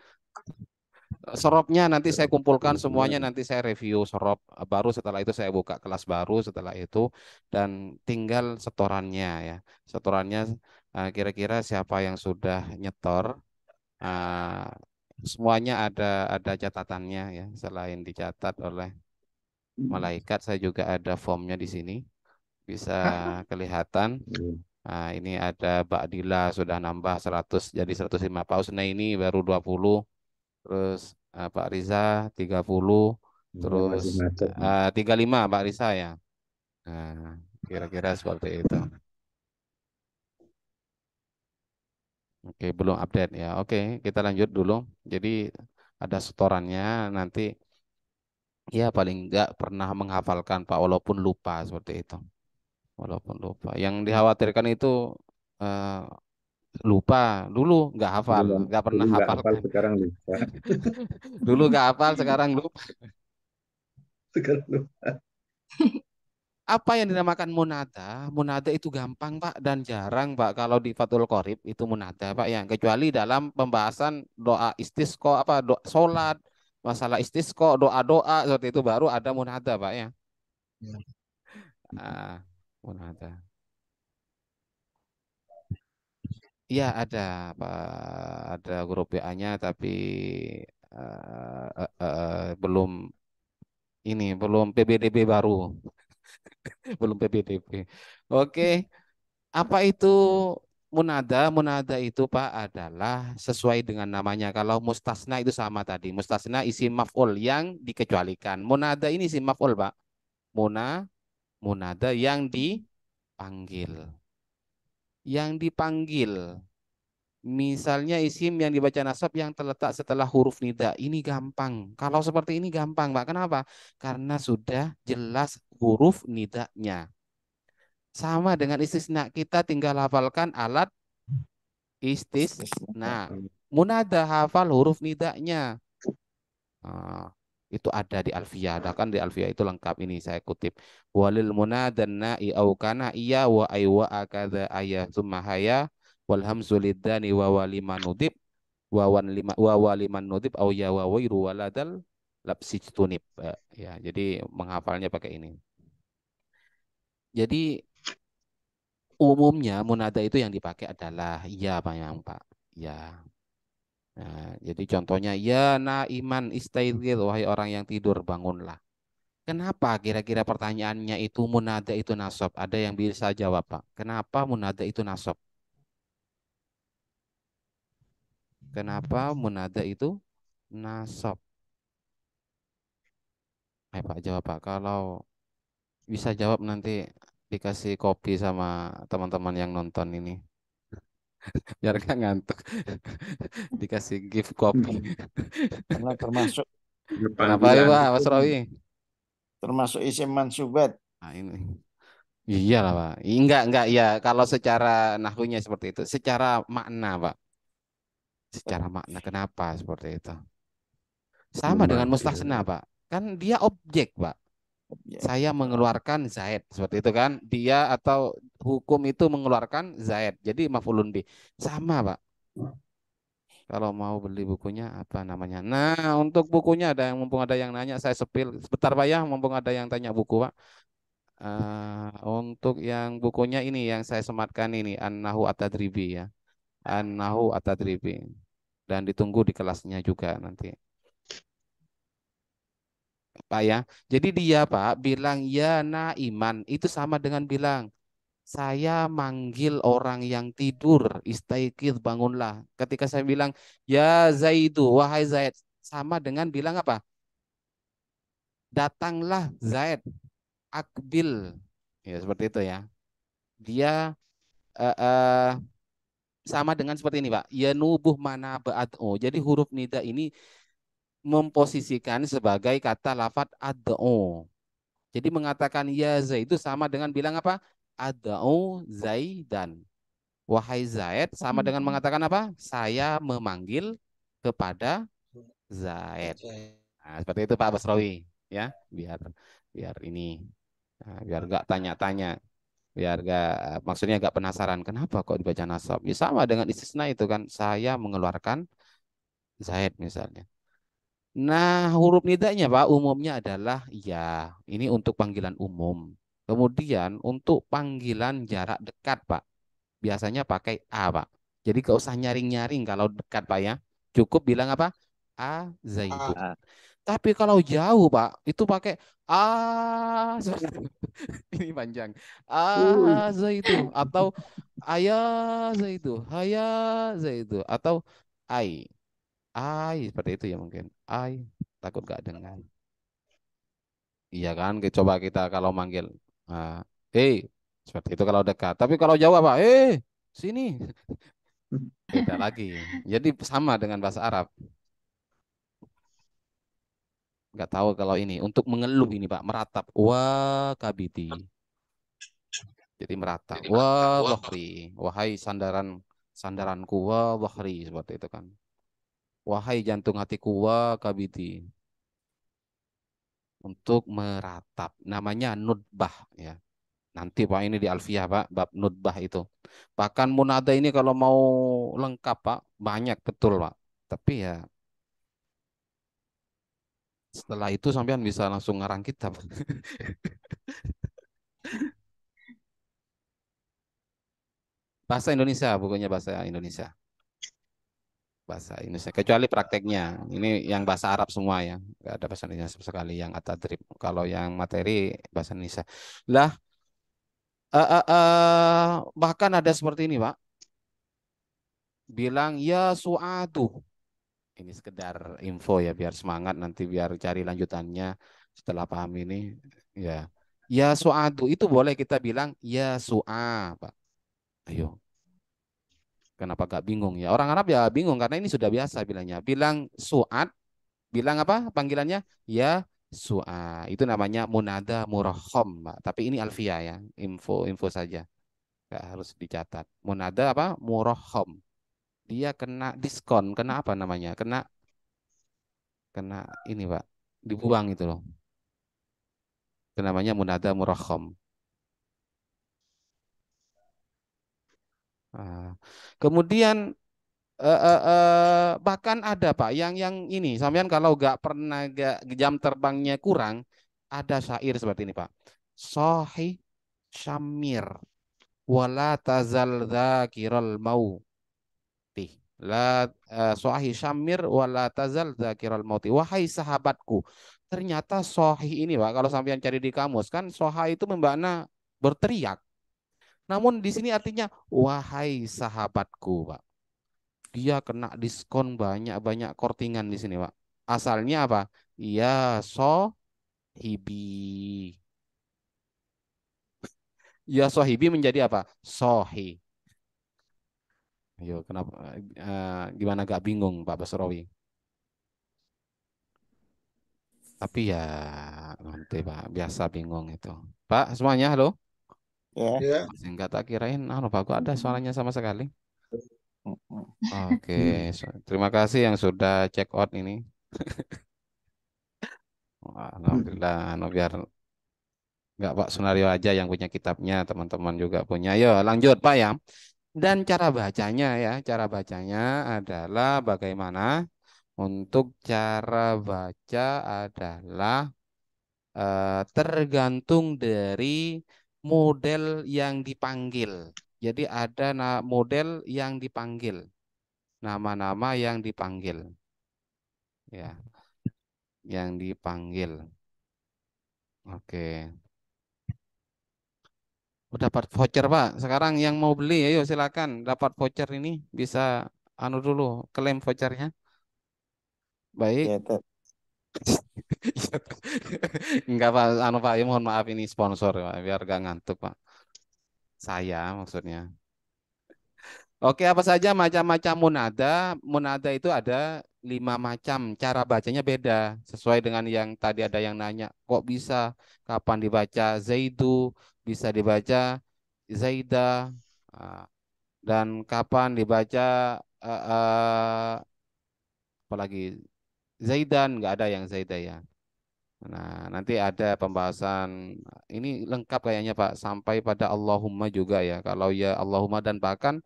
Sorobnya nanti saya kumpulkan semuanya, nanti saya review sorob baru, setelah itu saya buka kelas baru setelah itu, dan tinggal setorannya ya. Setorannya kira-kira siapa yang sudah nyetor, eh, semuanya ada catatannya ya, selain dicatat oleh malaikat saya juga ada formnya di sini bisa kelihatan. Nah, ini ada Mbak Dila sudah nambah 100 jadi 105, Pak Usna ini baru 20. Terus Pak Riza 30, terus Masih macet. 35 Pak Riza ya. Nah, kira-kira seperti itu. Oke, belum update ya. Oke, kita lanjut dulu. Jadi ada setorannya nanti ya paling enggak pernah menghafalkan Pak walaupun lupa seperti itu. Walaupun lupa. Yang dikhawatirkan itu eh, lupa dulu nggak hafal, nggak pernah Dulu nggak hafal, hafalkan. sekarang lupa. Dulu nggak hafal, sekarang lupa. Sekarang lupa. Apa yang dinamakan munada? Munada itu gampang Pak dan jarang Pak kalau di Fathul Qorib itu munada Pak ya. Kecuali dalam pembahasan doa istisqa apa doa salat, masalah istisqa, doa-doa seperti itu baru ada munada Pak ya. Ah, munada. Iya ada Pak, ada grup WA-nya tapi belum ini belum PBDB baru, belum PBDB. Oke. Apa itu munada? Munada itu Pak adalah sesuai dengan namanya. Kalau mustasna itu sama tadi. Mustasna isim maf'ul yang dikecualikan. Munada ini isim maf'ul Pak. Munada yang dipanggil. Yang dipanggil. Misalnya isim yang dibaca nasab yang terletak setelah huruf nida. Ini gampang. Kalau seperti ini gampang Pak. Kenapa? Karena sudah jelas huruf nidanya. Sama dengan istisna, kita tinggal hafalkan alat istisna. Munada hafal huruf nidanya. Ah, itu ada di Alfiyah. Ada kan di Alfiyah itu lengkap, ini saya kutip. Walil munadan na'i au kana iya wa ay wa akadha ayah summa haya wal hamzu lidani wa waliman nudib wa waliman nudib au ya wa wairu waladal lapsi tunib. Ya, jadi menghafalnya pakai ini. Jadi umumnya munada itu yang dipakai adalah ya Pak yang Pak. Ya. Nah, jadi contohnya ya naiman istaidhil wahai orang yang tidur bangunlah. Kenapa kira-kira pertanyaannya itu munada itu nasab? Ada yang bisa jawab Pak? Kenapa munada itu nasab? Kenapa munada itu nasab? Ayo Pak jawab Pak. Kalau bisa jawab nanti dikasih kopi sama teman-teman yang nonton ini. Biar gak ngantuk. Dikasih gift kopi. Karena termasuk Kenapa ya Pak Mas Rawi? termasuk isim mansubat. Nah ini. Iya lah Pak. Enggak ya. Kalau secara nahwunya seperti itu. Secara makna Pak. Secara makna kenapa seperti itu? Sama dengan mustasna Pak. Kan dia objek Pak. Ya. Saya mengeluarkan Zaid, seperti itu kan? Dia atau hukum itu mengeluarkan Zaid. Jadi maf'ulun bih. Sama, Pak. Kalau mau beli bukunya apa namanya? Nah, untuk bukunya ada yang mumpung ada yang nanya, saya sepil sebentar Pak ya, mumpung ada yang tanya buku Pak. Untuk yang bukunya ini yang saya sematkan ini An-Nahu At-Tadribi ya. An-Nahu At-Tadribi. Dan ditunggu di kelasnya juga nanti. Pak ya. Jadi dia Pak bilang ya naiman itu sama dengan bilang saya manggil orang yang tidur, istaikid bangunlah. Ketika saya bilang ya Zaidu, wahai Zaid, sama dengan bilang apa? Datanglah Zaid, akbil. Ya seperti itu ya. Dia eh, eh, sama dengan seperti ini Pak. Ya nubuh mana ba'ad'u. Jadi huruf nida ini memposisikan sebagai kata lafadz ad'u. Jadi mengatakan ya Zaid itu sama dengan bilang apa? Ad'u Zaidan. Wahai Zaid sama dengan mengatakan apa? Saya memanggil kepada Zaid. Nah, seperti itu Pak Basrawi ya, biar biar ini biar nggak tanya-tanya, biar nggak maksudnya nggak penasaran kenapa kok dibaca nasab. Ya sama dengan istisna itu kan, saya mengeluarkan Zaid misalnya. Nah, huruf nidanya Pak umumnya adalah ya. Ini untuk panggilan umum. Kemudian untuk panggilan jarak dekat Pak, biasanya pakai A, Pak. Jadi gak usah nyaring-nyaring kalau dekat, Pak ya. Cukup bilang apa? A Zaidun. Ah, Tapi kalau jauh, Pak, itu pakai A. Ini panjang. A Zaidu atau Ayah Zaidu, Hayah Zaidu atau Ai. Ai seperti itu ya mungkin. Ai takut gak dengar. Iya kan? Coba kita kalau manggil eh seperti itu kalau dekat. Tapi kalau jauh apa? Sini. Beda lagi. Jadi sama dengan bahasa Arab. Nggak tahu kalau ini untuk mengeluh ini Pak, meratap. Wa kabiti. Jadi meratap. Wa dhahri. Wahai sandaran sandaranku wa dhahri seperti itu kan. Wahai jantung hatiku wa kabiti. Untuk meratap. Namanya nutbah ya. Nanti Pak ini di Alfiyah Pak, bab nutbah itu. Bahkan munada ini kalau mau lengkap Pak, banyak betul Pak. Tapi ya setelah itu sampean bisa langsung ngarang kitab. Bahasa Indonesia, bukunya bahasa Indonesia. Bahasa Indonesia. Kecuali prakteknya. Ini yang bahasa Arab semua ya. Nggak ada bahasa Indonesia sama sekali yang atadrib. Kalau yang materi bahasa Indonesia. Lah, bahkan ada seperti ini Pak. Bilang ya suatu. Ini sekedar info ya biar semangat nanti biar cari lanjutannya setelah paham ini ya. Ya suatu itu boleh kita bilang ya su'a, Pak. Ayo. Kenapa gak bingung ya? Orang Arab ya bingung karena ini sudah biasa bilangnya. Bilang su'at, bilang apa panggilannya? Ya su'a. Itu namanya munada murahham, Pak. Tapi ini alfiyah ya, info saja. Gak harus dicatat. Munada apa? Murahham. Dia kena diskon, kena apa namanya? Kena ini Pak, dibuang itu loh. Itu namanya munada murakham. Kemudian bahkan ada Pak yang ini sampean kalau nggak pernah gak, jam terbangnya kurang ada syair seperti ini Pak. Sohi syamir wala tazal dzakiral mauti. La sohi syamir wala tazal dzakiral mauti. Wahai sahabatku. Ternyata sohi ini Pak kalau sampean cari di kamus kan soha itu memmakna berteriak. Namun di sini artinya wahai sahabatku, Pak. Dia kena diskon banyak-banyak kortingan di sini, Pak. Asalnya apa? Ya sohibi. Ya sohibi menjadi apa? Sohi. Ayo, kenapa? Gimana gak bingung, Pak Basrawi? Tapi ya nanti Pak, biasa bingung itu. Pak, semuanya halo? Ya. Ya. Masih enggak tak kirain, Pak, kok ada suaranya sama sekali? Oke, terima kasih yang sudah check out ini. Alhamdulillah, biar Enggak Pak Sunario aja yang punya kitabnya, teman-teman juga punya. Yo, lanjut Pak ya. Dan cara bacanya ya, cara bacanya adalah bagaimana? Untuk cara baca adalah tergantung dari model yang dipanggil. Jadi ada model yang dipanggil, nama-nama yang dipanggil, ya, yang dipanggil. Oke. Dapat voucher Pak. Sekarang yang mau beli, ayo silakan. Dapat voucher ini bisa anu dulu, klaim vouchernya. Baik. Ya, Enggak Pak, anu Pak, ya, mohon maaf ini sponsor Pak, biar gak ngantuk Pak. Saya maksudnya. Oke, apa saja macam-macam munada? Munada itu ada 5 macam. Cara bacanya beda. Sesuai dengan yang tadi ada yang nanya. Kok bisa? Kapan dibaca Zaidu? Bisa dibaca Zaida. Ah, dan kapan dibaca apalagi Zaidan? Nggak ada yang Zaida ya. Nah, nanti ada pembahasan ini lengkap kayaknya Pak. Sampai pada Allahumma juga ya. Kalau ya Allahumma dan bahkan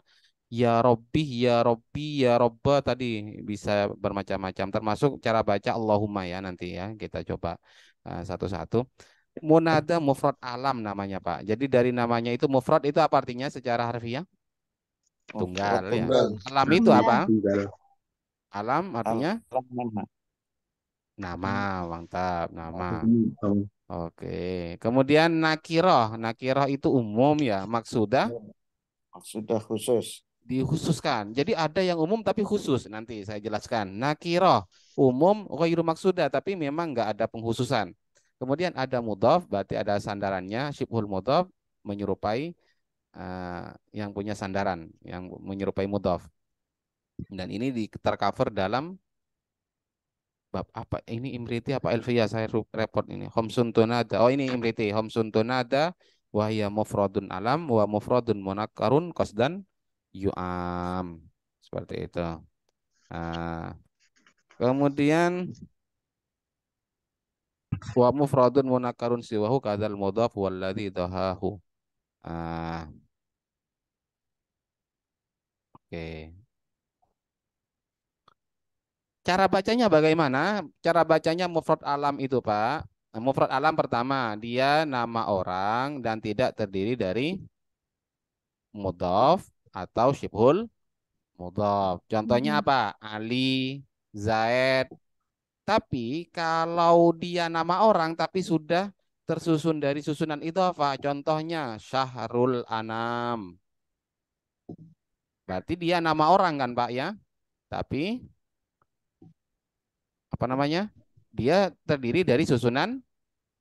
ya Robbi, ya Robbi, ya Robba tadi bisa bermacam-macam. Termasuk cara baca Allahumma ya nanti ya. Kita coba satu-satu. Munada mufrad alam namanya Pak. Jadi dari namanya itu mufrad itu apa artinya secara harfiah? Tunggal ya. Tunggal. Alam itu Tunggal. apa? Tunggal. Alam artinya Nama. nama, mantap, nama. Umum. Oke. Kemudian nakiroh. Nakiroh itu umum ya. Maksudah Sudah khusus. dikhususkan. Jadi ada yang umum tapi khusus. Nanti saya jelaskan. Nakiroh umum ghairu maksudah tapi memang nggak ada pengkhususan. Kemudian ada mudhaf berarti ada sandarannya. Syibhul mudhaf menyerupai yang punya sandaran yang menyerupai mudhaf. Dan ini tercover dalam bab apa ini Imriti apa Elvia saya repot ini Homsun tunada. Oh ini Imriti Homsun tunada wahya mufradun alam wa mufradun munakkarun qasdan yu'am seperti itu. Nah, kemudian wa mufradun munakkarun siwahu kadzal mudhaf walladzi dahahu. Oke. Cara bacanya bagaimana? Cara bacanya mufrad alam itu, Pak. Nah, mufrad alam pertama, dia nama orang dan tidak terdiri dari mudhaf atau syibhul mudhaf. Contohnya apa? Ali, Zaid. Tapi kalau dia nama orang tapi sudah tersusun dari susunan idhofah, contohnya Syahrul Anam. Berarti dia nama orang kan, Pak ya? Tapi apa namanya? Dia terdiri dari susunan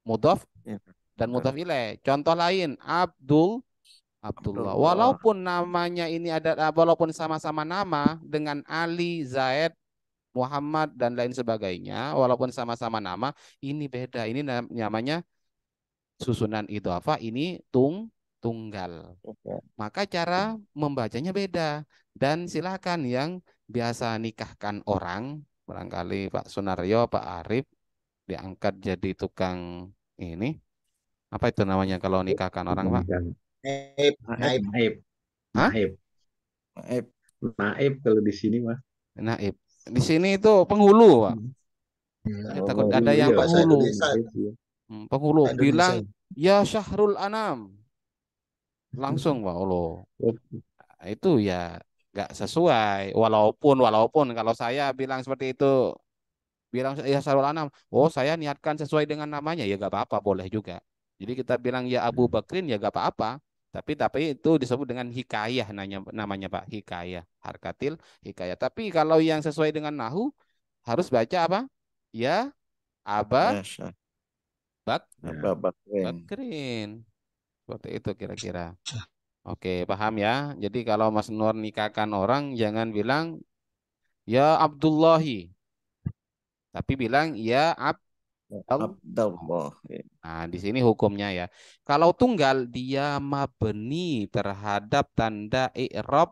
mudhaf Ya. dan mudhaf ilaih. Contoh lain, Abdullah. Walaupun namanya ini ada walaupun sama-sama nama dengan Ali, Zaid, Muhammad dan lain sebagainya, walaupun sama-sama nama, ini beda. Ini namanya susunan idhofah, ini tunggal. Maka cara membacanya beda. Dan silakan yang biasa nikahkan orang, barangkali Pak Sunario, Pak Arif diangkat jadi tukang ini. Apa itu namanya kalau nikahkan orang, Pak? Naib. Naib. Naib. Hah? Naib. Naib. Naib kalau di sini mah. Naib. Di sini itu penghulu, Pak. Nah, Takut Oh, ada yang iya. bahasa penghulu. Indonesia. Penghulu Indonesia. bilang ya Syahrul Anam. Langsung Pak Allah. Itu ya nggak sesuai. Walaupun kalau saya bilang seperti itu, bilang ya Syahrul Anam, oh saya niatkan sesuai dengan namanya ya nggak apa-apa, boleh juga. Jadi kita bilang ya Abu Bakrin ya nggak apa-apa. Tapi itu disebut dengan hikayah namanya Pak, hikayah, harkatil hikayah. Tapi kalau yang sesuai dengan nahu harus baca apa? Ya Aba Bakrin. Seperti itu kira-kira. Oke, paham ya. Jadi kalau Mas Nur nikahkan orang jangan bilang ya Abdullahi, tapi bilang ya Abdullah. Nah, di sini hukumnya ya. Kalau tunggal dia mabni terhadap tanda i'rab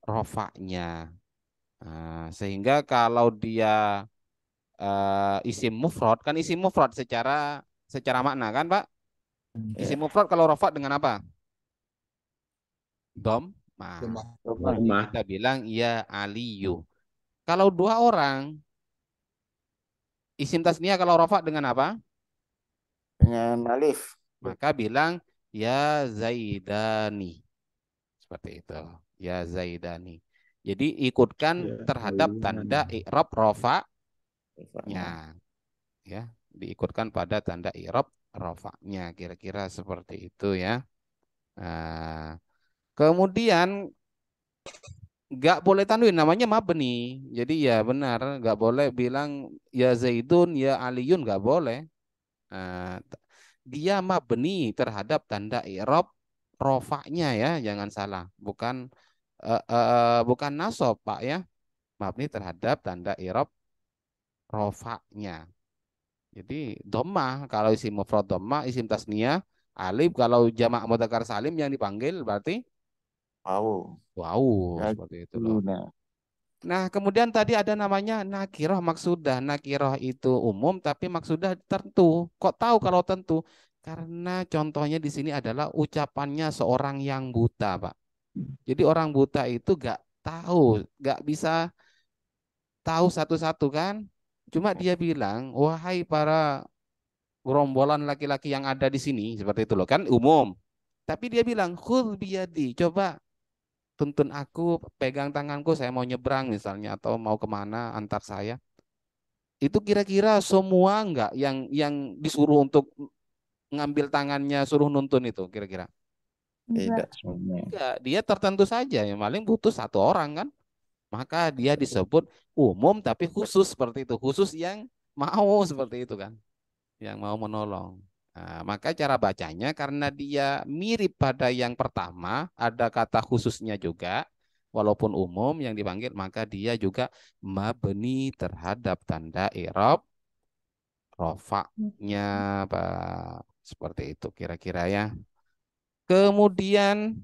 rofaknya. Nah, sehingga kalau dia isim mufrad kan isim mufrad secara makna kan, Pak? Isim mufrad kalau rafa dengan apa? Dom. Doma. Doma. Kita bilang ya aliyu. Kalau dua orang, isim tasniah kalau rafa dengan apa? Dengan alif. Maka bilang ya zaidani. Seperti itu. Ya zaidani. Jadi ikutkan Ya, terhadap tanda i'rab Rofa'nya. rofa'nya. Ya, diikutkan pada tanda i'rab rofa'nya. Kira-kira seperti itu ya. Nah, kemudian nggak boleh tanwin, namanya mabni. Jadi ya benar, nggak boleh bilang ya Zaidun, ya Aliyun, nggak boleh. Nah, dia mabni terhadap tanda i'rab rofa'nya ya, jangan salah. Bukan nasab, Pak ya. Mabni terhadap tanda i'rab rofa'nya. Jadi dhammah kalau isim mufrad dhammah, isim tasniyah alif, kalau jamak mudzakkar salim yang dipanggil berarti Wow. wow, Ya, seperti itu loh. nah. Nah, kemudian tadi ada namanya nakiroh maksudah. Nakiroh itu umum tapi maksudah tertentu. Kok tahu kalau tentu? Karena contohnya di sini adalah ucapannya seorang yang buta, Pak. Jadi orang buta itu gak tahu, gak bisa tahu satu-satu kan. Cuma dia bilang, wahai para gerombolan laki-laki yang ada di sini, seperti itu loh kan umum. Tapi dia bilang, khudh biyadi, coba tuntun aku, pegang tanganku, saya mau nyebrang misalnya atau mau kemana antar saya. Itu kira-kira semua enggak yang disuruh untuk ngambil tangannya suruh nuntun itu kira-kira? Tidak Enggak. semuanya. Enggak, dia tertentu saja yang paling butuh satu orang kan. Maka dia disebut umum tapi khusus seperti itu, khusus yang mau seperti itu kan, yang mau menolong. Nah, maka cara bacanya karena dia mirip pada yang pertama, ada kata khususnya juga, walaupun umum yang dipanggil, maka dia juga mabni terhadap tanda i'rab rofaknya, Pak. Seperti itu kira-kira ya. Kemudian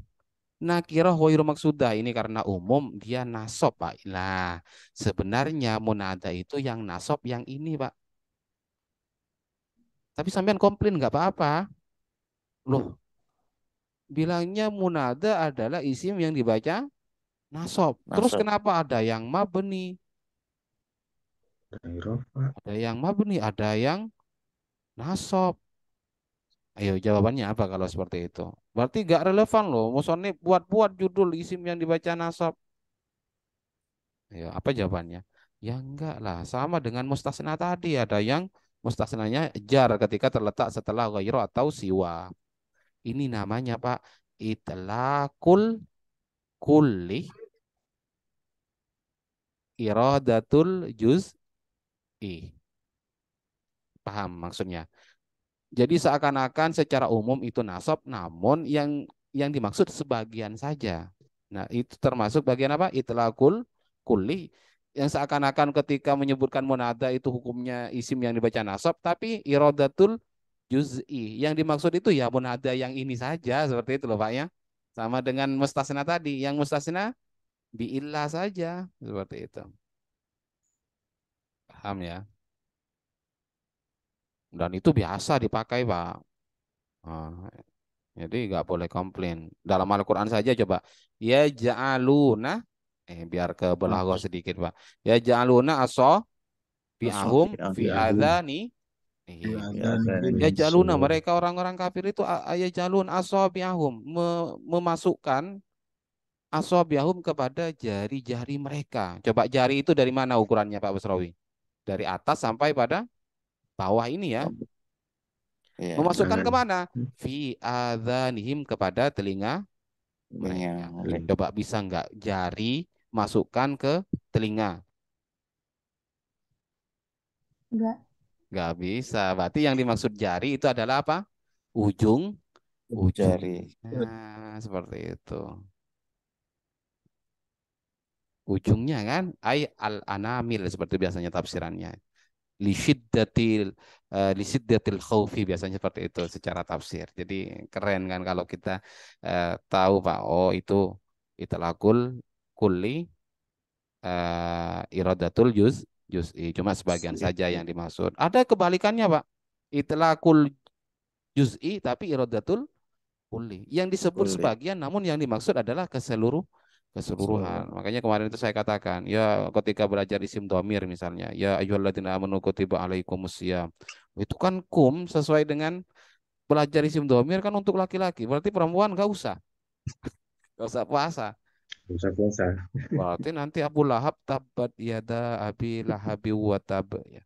nakirah wairu maksudah ini karena umum dia nasab, Pak. Nah, sebenarnya munada itu yang nasab yang ini, Pak. Tapi sampean komplain nggak apa-apa. Loh, bilangnya munada adalah isim yang dibaca nasab. Terus Nasab. kenapa ada yang mabni, Rofa. ada yang mabni, ada yang nasab? Ayo jawabannya apa kalau seperti itu? Berarti gak relevan loh. Musonif buat-buat judul isim yang dibaca nasab. Ayo apa jawabannya? Ya enggak lah. Sama dengan mustasna tadi. Ada yang mustasnanya jar ketika terletak setelah ghairu atau siwa. Ini namanya Pak itlaqul kulli iradatul juz'i. Paham maksudnya? Jadi seakan-akan secara umum itu nasab, namun yang dimaksud sebagian saja. Nah, itu termasuk bagian apa? Itlaqul kulli, yang seakan-akan ketika menyebutkan munada itu hukumnya isim yang dibaca nasab, tapi iradatul juz'i. Yang dimaksud itu ya munada yang ini saja, seperti itu loh Pak ya. Sama dengan mustasna tadi, yang mustasna biillah saja, seperti itu. Paham ya? Dan itu biasa dipakai Pak. Nah, jadi nggak boleh komplain. Dalam Al-Quran saja coba. Ya ja'aluna. Biar ke belaghah sedikit Pak. Ya ja'aluna bi'ahum fi Asobi'ahum. adhani. Ya, Ya dari jaluna mereka orang-orang kafir itu ya jalun bi'ahum. Memasukkan bi'ahum kepada jari-jari mereka. Coba jari itu dari mana ukurannya Pak Busrawi? Dari atas sampai pada bawah ini ya. ya, Memasukkan Nah, kemana? Fi adhanihim kepada telinga mereka. mereka. Coba bisa nggak jari masukkan ke telinga? Enggak. Nggak bisa. Berarti yang dimaksud jari itu adalah apa? Ujung, ujung. Jari. Nah, seperti itu. Ujungnya kan, al anamil seperti biasanya tafsirannya. Lisyiddatil lisyiddatil khaufi biasanya seperti itu secara tafsir. Jadi keren kan kalau kita tahu Pak, oh itu itlaqul kulli iradatul juz'i. Cuma sebagian saja yang dimaksud. Ada kebalikannya, Pak. Itlaqul juz'i tapi iradatul kulli. Yang disebut Kulli. sebagian namun yang dimaksud adalah keseluruhan. Makanya kemarin itu saya katakan, ya ketika belajar isim dhamir misalnya, ya ayyuhalladzina amanu kutiba alaikumusiyam. Itu kan sesuai dengan belajar isim dhamir kan untuk laki-laki. Berarti perempuan nggak usah. Nggak usah puasa. Puasa-puasa. Berarti nanti Abu Lahab tabat yada abi lahabi wa tab. Ya.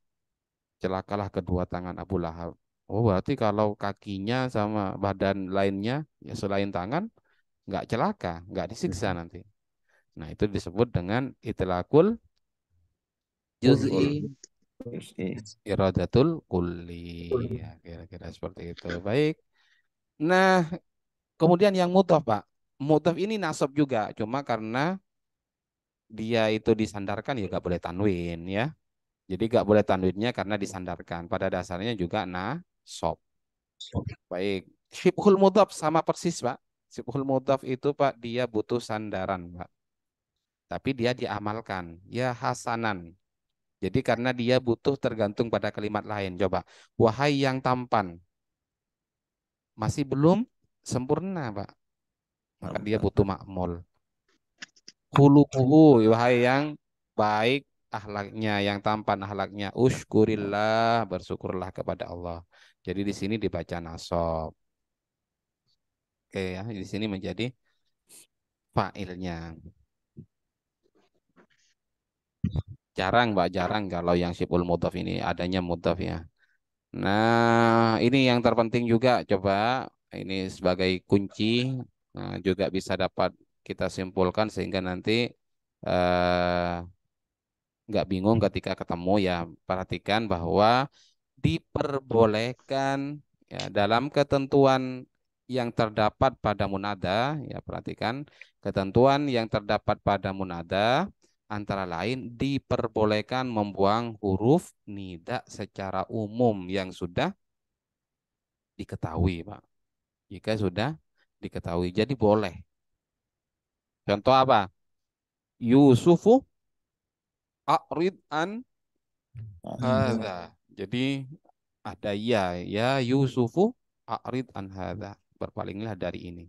Celakalah kedua tangan Abu Lahab. Oh berarti kalau kakinya sama badan lainnya ya selain tangan nggak celaka, nggak disiksa nanti. Nah itu disebut dengan itlaqul juz'i Juz'i. iradatul kulli. Ya, kira-kira seperti itu. Baik. Nah kemudian yang mudhaf Pak. Mudhaf ini nasab juga, cuma karena dia itu disandarkan ya nggak boleh tanwin ya. Jadi nggak boleh tanwinnya karena disandarkan. Pada dasarnya juga nasab. Baik. Syibhul mudhaf sama persis Pak. Syibhul mudhaf itu Pak dia butuh sandaran Pak. Tapi dia diamalkan. Ya hasanan. Jadi karena dia butuh tergantung pada kalimat lain. Coba. Wahai yang tampan. Masih belum sempurna Pak. Maka dia butuh makmul. Khuluquhu. Wahai yang baik akhlaknya, yang tampan akhlaknya. Ushkurillah. Bersyukurlah kepada Allah. Jadi di sini dibaca nasab. Oke ya, di sini menjadi fa'ilnya. Jarang Mbak, jarang kalau yang siful mudhaf ini adanya mudhaf ya. Nah, ini yang terpenting juga coba ini sebagai kunci juga bisa dapat kita simpulkan sehingga nanti eh, nggak bingung ketika ketemu ya. Perhatikan bahwa diperbolehkan ya dalam ketentuan yang terdapat pada munada ya perhatikan ketentuan yang terdapat pada munada antara lain diperbolehkan membuang huruf nida secara umum yang sudah diketahui Pak jika sudah diketahui jadi boleh contoh apa Yusufu a'rid an hadza jadi ada ya Yusufu a'rid an hadza berpalinglah dari ini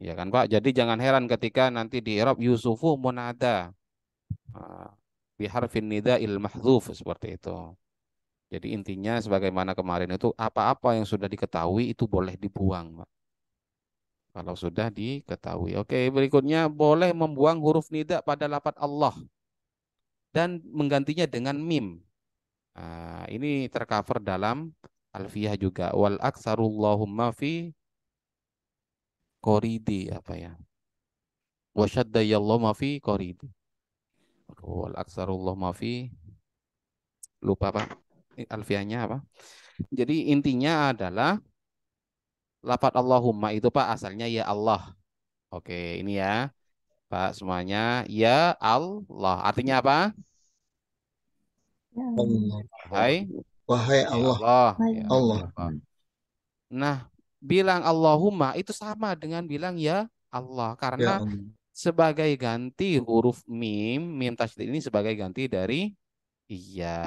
ya kan Pak jadi jangan heran ketika nanti di i'rab Yusufu munada biharfin nida'il mahdzuf seperti itu jadi intinya sebagaimana kemarin itu apa-apa yang sudah diketahui itu boleh dibuang Pak kalau sudah diketahui oke berikutnya boleh membuang huruf nida pada lafadz Allah dan menggantinya dengan mim. Ini tercover dalam Alfiyah juga. Wal aksarullahumma fi koridi apa ya? Wasyaddayallahu ma fi koridi. Wal aksarullahumma fi lupa Pak. Alfiyahnya apa? Jadi intinya adalah lafadz Allahumma itu Pak asalnya ya Allah. Oke, ini ya. Pak semuanya ya Allah. Artinya apa? Ya Allah. Hai. Wahai Ya Allah. Allah. Ya Allah. Allah. Nah, bilang Allahumma itu sama dengan bilang ya Allah Ya karena Allah. sebagai ganti huruf mim, mim tasydid ini sebagai ganti dari iya.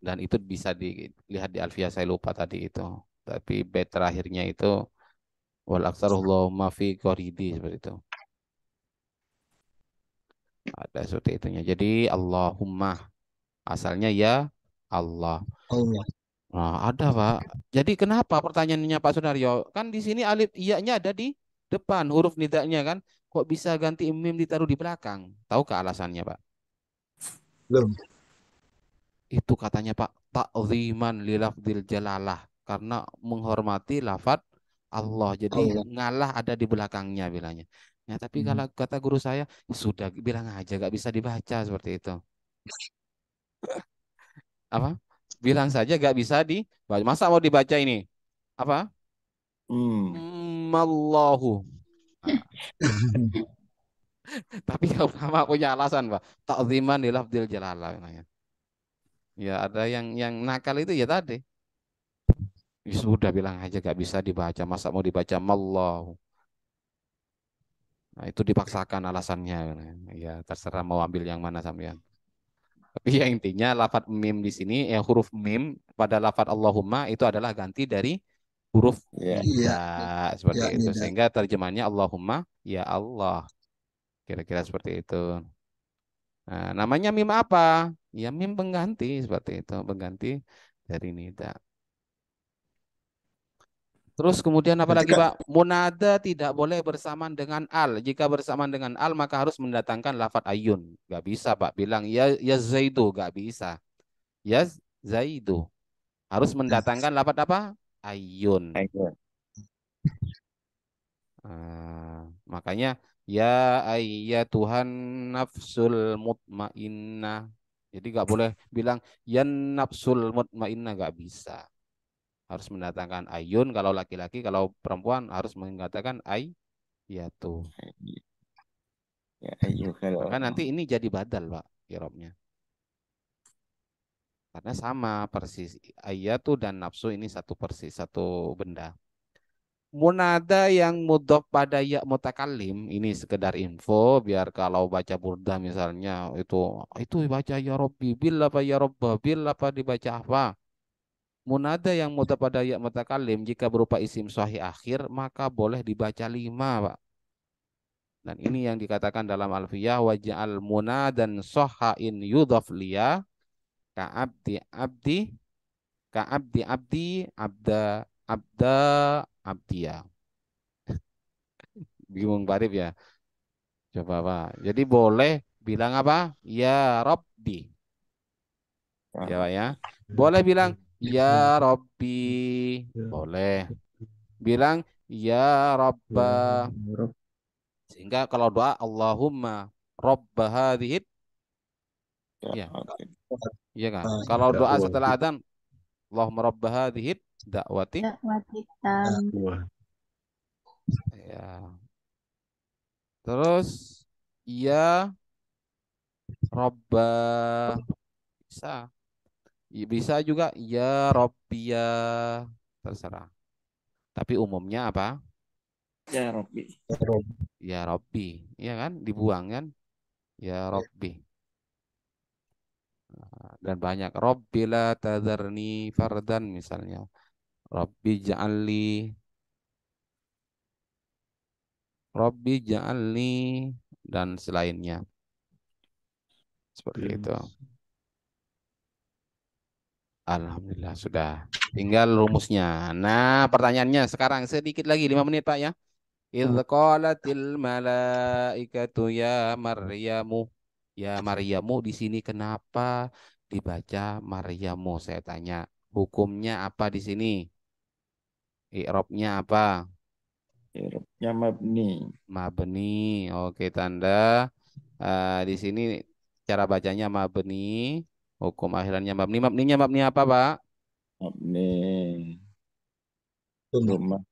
Dan itu bisa dilihat di Alfiyah saya lupa tadi itu. Tapi bait terakhirnya itu wal aktsarullahumma fi qoridi seperti itu. Ada seperti itunya. Jadi Allahumma asalnya ya Allah. Allah. Nah, ada Pak. Jadi kenapa pertanyaannya Pak Sunaryo? Kan di sini alif iya-nya ada di depan huruf nidanya kan? Kok bisa ganti mim ditaruh di belakang? Tahukah alasannya Pak? Belum. Itu katanya Pak ta'ziman lilafdil jalalah karena menghormati lafadz Allah. Jadi Allah. ngalah ada di belakangnya bilangnya. Ya, tapi kalau kata guru saya sudah bilang aja gak bisa dibaca seperti itu. Apa? Bilang saja gak bisa dibaca. Masa mau dibaca ini? Apa? Allahu. Nah, tapi kalau sama punya alasan Pak. Ta'ziman li lafdzil jalalah namanya. Ya ada yang nakal itu ya tadi. Ya, sudah bilang aja gak bisa dibaca. Masa mau dibaca mallahu. Nah, itu dipaksakan alasannya. Ya terserah mau ambil yang mana sampean. Tapi yang intinya lafadz mim di sini, huruf mim pada lafadz Allahumma itu adalah ganti dari huruf Ya. nida Iya, seperti ya itu. nida. Sehingga terjemahannya Allahumma ya Allah. Kira-kira seperti itu. Nah, namanya mim apa? Ya mim pengganti seperti itu, pengganti dari nida. Terus kemudian apa Berarti lagi Kak, Pak? Munada tidak boleh bersamaan dengan al. Jika bersamaan dengan al maka harus mendatangkan lafadz ayun. Gak bisa Pak bilang ya Zaidu, gak bisa. Ya Zaidu. Harus mendatangkan lafadz apa? Ayun. Ayo. Makanya ya Tuhan nafsul mutmainnah. Jadi gak boleh bilang ya nafsul mutmainnah, gak bisa. Harus mendatangkan ayun kalau laki-laki, kalau perempuan harus mengatakan ya tuh. Ya, ayo kalau Maka nanti ini jadi badal Pak irobnya. Karena sama persis ayatu dan nafsu ini satu persis, satu benda. Munada yang mudhof pada ya mutakallim ini sekedar info biar kalau baca burdah misalnya itu baca ya Robbi bil apa ya Robba bil apa dibaca apa. Munada yang mudhof pada ya mutakallim jika berupa isim sahih akhir maka boleh dibaca 5 Pak. Dan ini yang dikatakan dalam Alfiyah waj'al munadan sohain yudhaf liya ka'abdi abdi ka'abdi abdi abda abda abdiya. Bingung Barif ya. Coba Pak. Jadi boleh bilang apa? Ya Robbi. Ya Pak ya. Boleh bilang ya Robbi. Boleh. Bilang ya Robba. Sehingga kalau doa Allahumma Robba hadhid. Ya. Iya kan? Kalau doa setelah adzan Allahumma Robba hadhid da'wati. Dakwati tam. Ya. Terus ya Robba bisa. Bisa juga ya Robbia terserah. Tapi umumnya apa? ya Robbi. Ya Robbi, iya kan? Dibuang kan? Ya Robbi. Dan banyak Robbi la tadharni fardan misalnya. Robbi ja'alli Robbi ja'alni dan selainnya. Seperti itu. Alhamdulillah sudah. Tinggal rumusnya. Nah, pertanyaannya sekarang sedikit lagi 5 menit Pak ya. Idz qalatil malaikatu ya Maryamu. Ya Maryamu di sini kenapa dibaca Maryamu? Saya tanya. Hukumnya apa di sini? I'rabnya apa? Irobnya mabni. Mabni. Oke, tanda di sini cara bacanya mabni. Hukum akhirannya mabni. Mabninya mabni apa, Pak? Mabni. Rumah.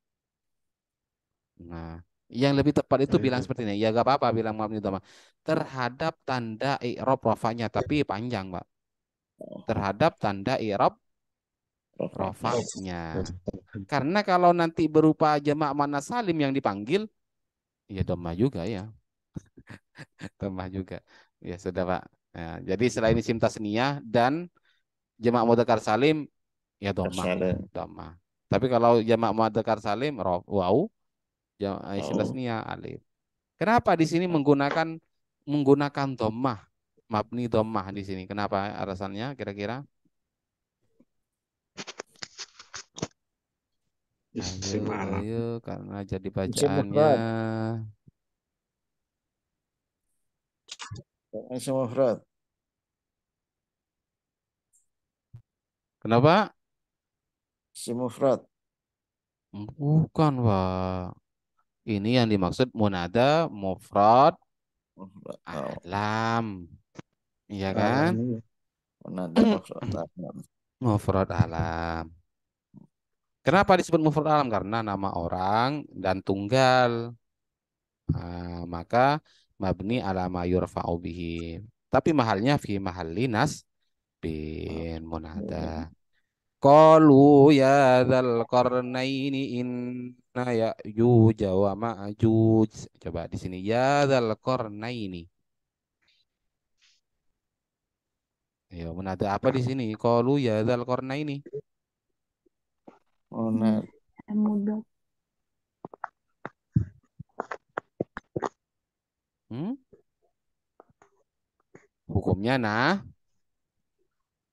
Nah, yang lebih tepat itu bilang Iya. seperti ini. Ya gak apa-apa bilang mabni dhamma. Terhadap tanda i'rab rafanya, tapi panjang, Pak. Terhadap tanda i'rab rafanya. Karena kalau nanti berupa jamak mana salim yang dipanggil, ya dhamma juga ya. Dhamma juga. Ya sudah, Pak. Nah, jadi selain isim tasniyah dan jamak mudzakkar salim, ya dhamma. Tersalah. Dhamma. Tapi kalau jamak mudzakkar salim, waw, isim Oh, tasniyah alif. Kenapa di sini menggunakan dhammah, mabni dhammah di sini? Kenapa alasannya kira-kira? Ayo, karena jadi isim bacaannya. mufrad. Isim mufrad. Kenapa? Isim mufrad. Bukan, Pak. Ini yang dimaksud munada mufrad Mufrad. Oh, alam. Iya kan? alam. Nada mufrad. Alam. Mufrad alam. Kenapa disebut mufrad alam? Karena nama orang dan tunggal. Maka mabni ala ma yurfa'u bihi. Tapi mahalnya fi mahalli bin munada. Qalu ya dzal qarnaini inna ya'juj wa ma'juj. Coba di sini ya dzal qarnaini. Ya, munada apa di sini? Qalu ya dzal qarnaini. Munad Mudah. Hmm? Hukumnya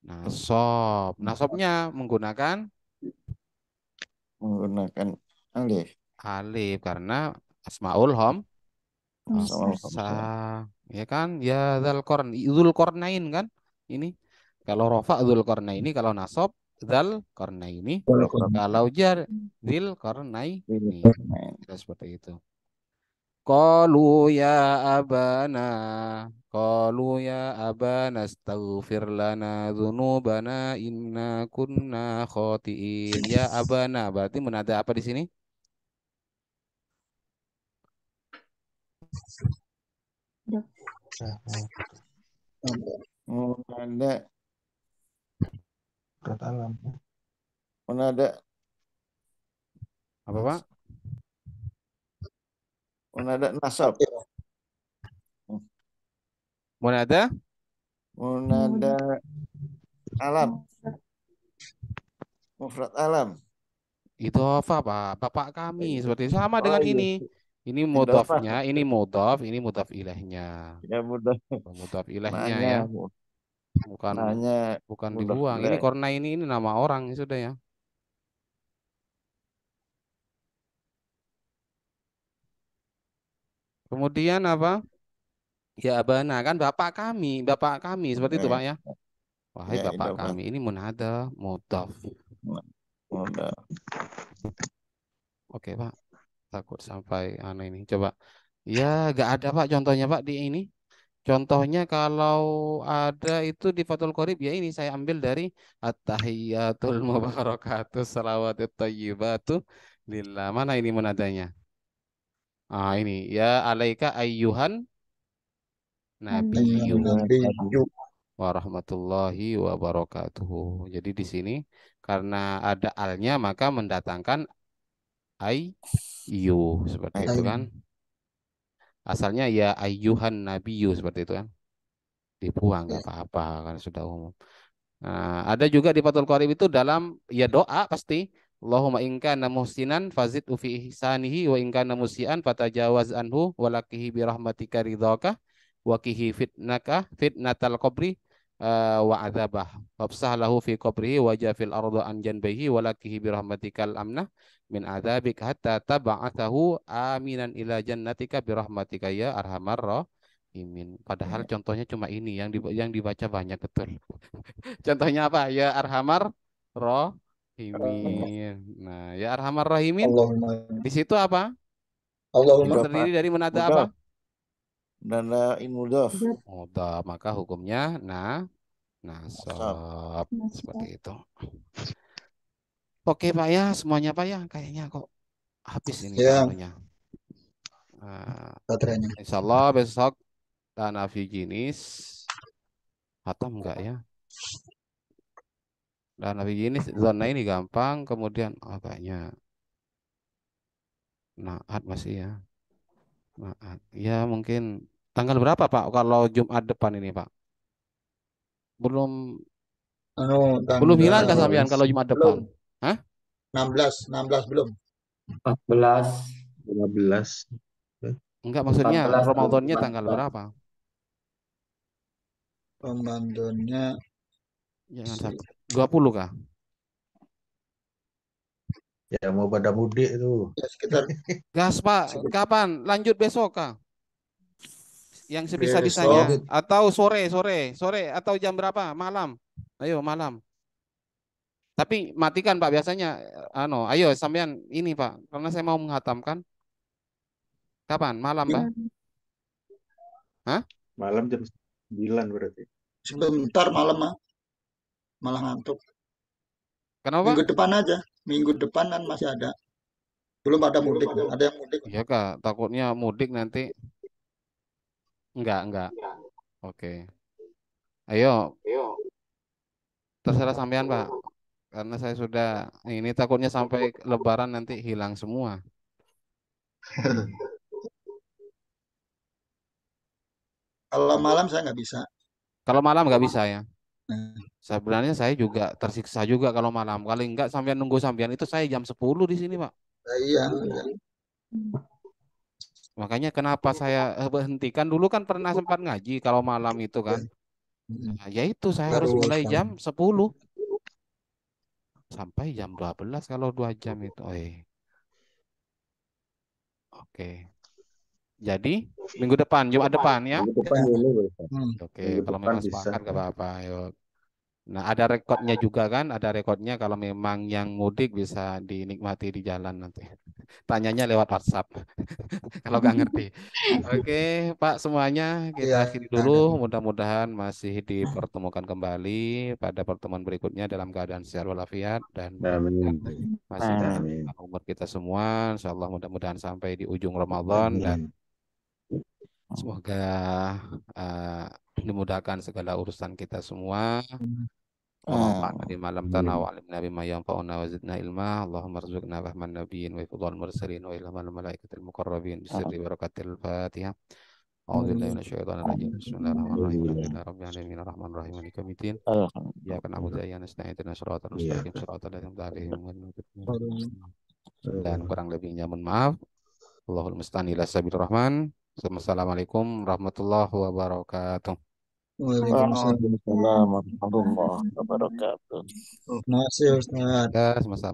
nasob. Nasobnya menggunakan menggunakan alif. alif karena asmaul Sama Hamsa, ya kan? Ya Dzul Qarnain kan? Ini kalau rofa Dzul Qarnaini, kalau nasob Dzal Qarnaini, kalau jar Dzil Qarnaini. Kita seperti itu. Qalu ya abana, qalu ya abana astaghfir lana dzunubana inna kunna khotiin. Ya abana berarti menada apa di sini? Munada alam. munada Apa, Pak? munada nasab. Munada Munada alam. Mufrad alam. idhofah, Pak. Bapak kami seperti sama Oh dengan iya. ini. Ini Idhofah. mudhofnya, ini mudhaf ilahnya. Ya mudah. Mudhaf ilahnya Nanya. ya, bukan Nanya bukan mudah dibuang. Ini ilah. karena ini nama orang ya sudah ya. Kemudian apa? Ya abana kan bapak kami seperti itu Ya, Pak ya. Wahai ya bapak idhofah. kami, ini munada mudhaf. Mudah. Oke Pak, takut sampai aneh ini. Coba, ya gak ada Pak contohnya Pak di ini. Contohnya kalau ada itu di Fathul Qorib ya ini saya ambil dari At-tahiyyatul mubarakatus salawatut thayyibatu lillah. Mana ini menadanya? Ah ini ya alaika ayyuhan nabiyyu Nabiyyu. warahmatullahi wabarakatuh. Jadi di sini karena ada alnya maka mendatangkan ayyu seperti itu kan. Asalnya ya ayyuhan nabiyyu seperti itu kan. Dibuang nggak apa-apa kan sudah umum. Nah, ada juga di Fathul Qorib itu dalam ya doa pasti Allahumma in kana muhsinan fazid fi ihsanihi wa in kana musian fatajawaz anhu walakihi bi rahmatika ridhaka wa kihi fitnatal qabri wa adzabah wabsah lahu fi qabrihi wa jafil arda an janbihi walakihi bi rahmatikal amnah min adzabik hatta tab'athahu aminan ila jannatika bi rahmatika ya arhamar rahimin. Padahal contohnya cuma ini yang dibaca banyak betul. Contohnya apa? Ya Arhamar Rohimin. Nah, ya Arhamar Rohimin. Allahumma Di situ apa? Allahumma Terdiri dari menada apa? Mudaf. Dan imudaf. Mudhaf. Maka hukumnya Nasab. nasab. Seperti itu. Oke Pak ya, semuanya Pak ya. Kayaknya kok habis ini Pak ya anunya. baterainya. Insya Allah besok Tanafi Jinis. Hatam enggak ya? Dan Nabi Jinis zona ini gampang. Kemudian kayaknya naat masih ya. Naat. Ya mungkin tanggal berapa Pak? Kalau Jumat depan ini Pak? Belum Anu belum hilang kah tanggal sampean kalau Jumat depan? belum Hah? 16 belum. 14. 15. Enggak maksudnya 14 Ramadannya tanggal berapa? Ramadannya Jangan sampai 20 kah? Ya mau pada mudik itu. ya sekitar Gas Pak, kapan? Lanjut besok kah? Yang sebisa-bisanya besok atau sore atau jam berapa? Malam. Ayo malam. Tapi matikan Pak biasanya ayo sampean ini Pak karena saya mau menghatamkan. Kapan? Malam Pak? Hah? Malam jam 9 berarti. sebentar malam malah ngantuk. Kenapa Pak? Minggu depan aja. Minggu depan kan masih ada. Belum ada mudik. Ada yang mudik. Iya Kak, takutnya mudik nanti. Enggak. Oke. Ayo, terserah sampean Pak. Karena saya sudah ini takutnya sampai Lebaran nanti hilang semua. Kalau malam saya nggak bisa. Kalau malam nggak bisa ya. Nah, Sebenarnya saya juga tersiksa juga kalau malam. Kalau enggak sampai nunggu sampean itu saya jam 10 di sini, Pak. iya. Makanya kenapa saya hentikan dulu kan pernah sempat ngaji kalau malam itu kan. Nah, ya itu saya harus Baru mulai jam sekarang. 10 sampai jam 12 kalau 2 jam itu. Oke. Jadi minggu depan, Jumat depan ya. Minggu depan Ya. dulu, Ustaz. Oke, Minggu kalau depan memang bisa. sepakat gak apa-apa. Ayo. Nah, ada rekodnya juga kan? Ada rekodnya kalau memang yang mudik bisa dinikmati di jalan nanti. Tanyanya lewat WhatsApp kalau nggak ngerti. Oke, Pak semuanya kita Iya, akhiri ada. dulu. Mudah-mudahan masih dipertemukan kembali pada pertemuan berikutnya dalam keadaan sehat walafiat dan Amin. masih dalam Amin. umur kita semua. Insya Allah mudah-mudahan sampai di ujung Ramadan dan semoga dimudahkan segala urusan kita semua. Wa di malam tanah wa alimna bima yanfa'una wa zidna ilma. Allahumma rzuqna fahman nabiyyin wa ifdal mursalin wa ilman malaikatil muqarrabin bisirri barakatil Fatihah. A'udzu billahi minasyaitonir rajim. Bismillahirrahmanirrahim. Alhamdulillahi rabbil alamin arrahmanir rahim maliki yaumiddin. Iyyaka na'budu wa iyyaka nasta'in ihdinas siratal mustaqim siratal ladzina an'amta 'alaihim. Dan kurang lebihnya mohon maaf. Allahul musta'an ila sabil rahman. Assalamualaikum warahmatullahi wabarakatuh. Waalaikumsalam. Waalaikumsalam warahmatullahi wabarakatuh. Masih Ustaz. Ya, sama-sama.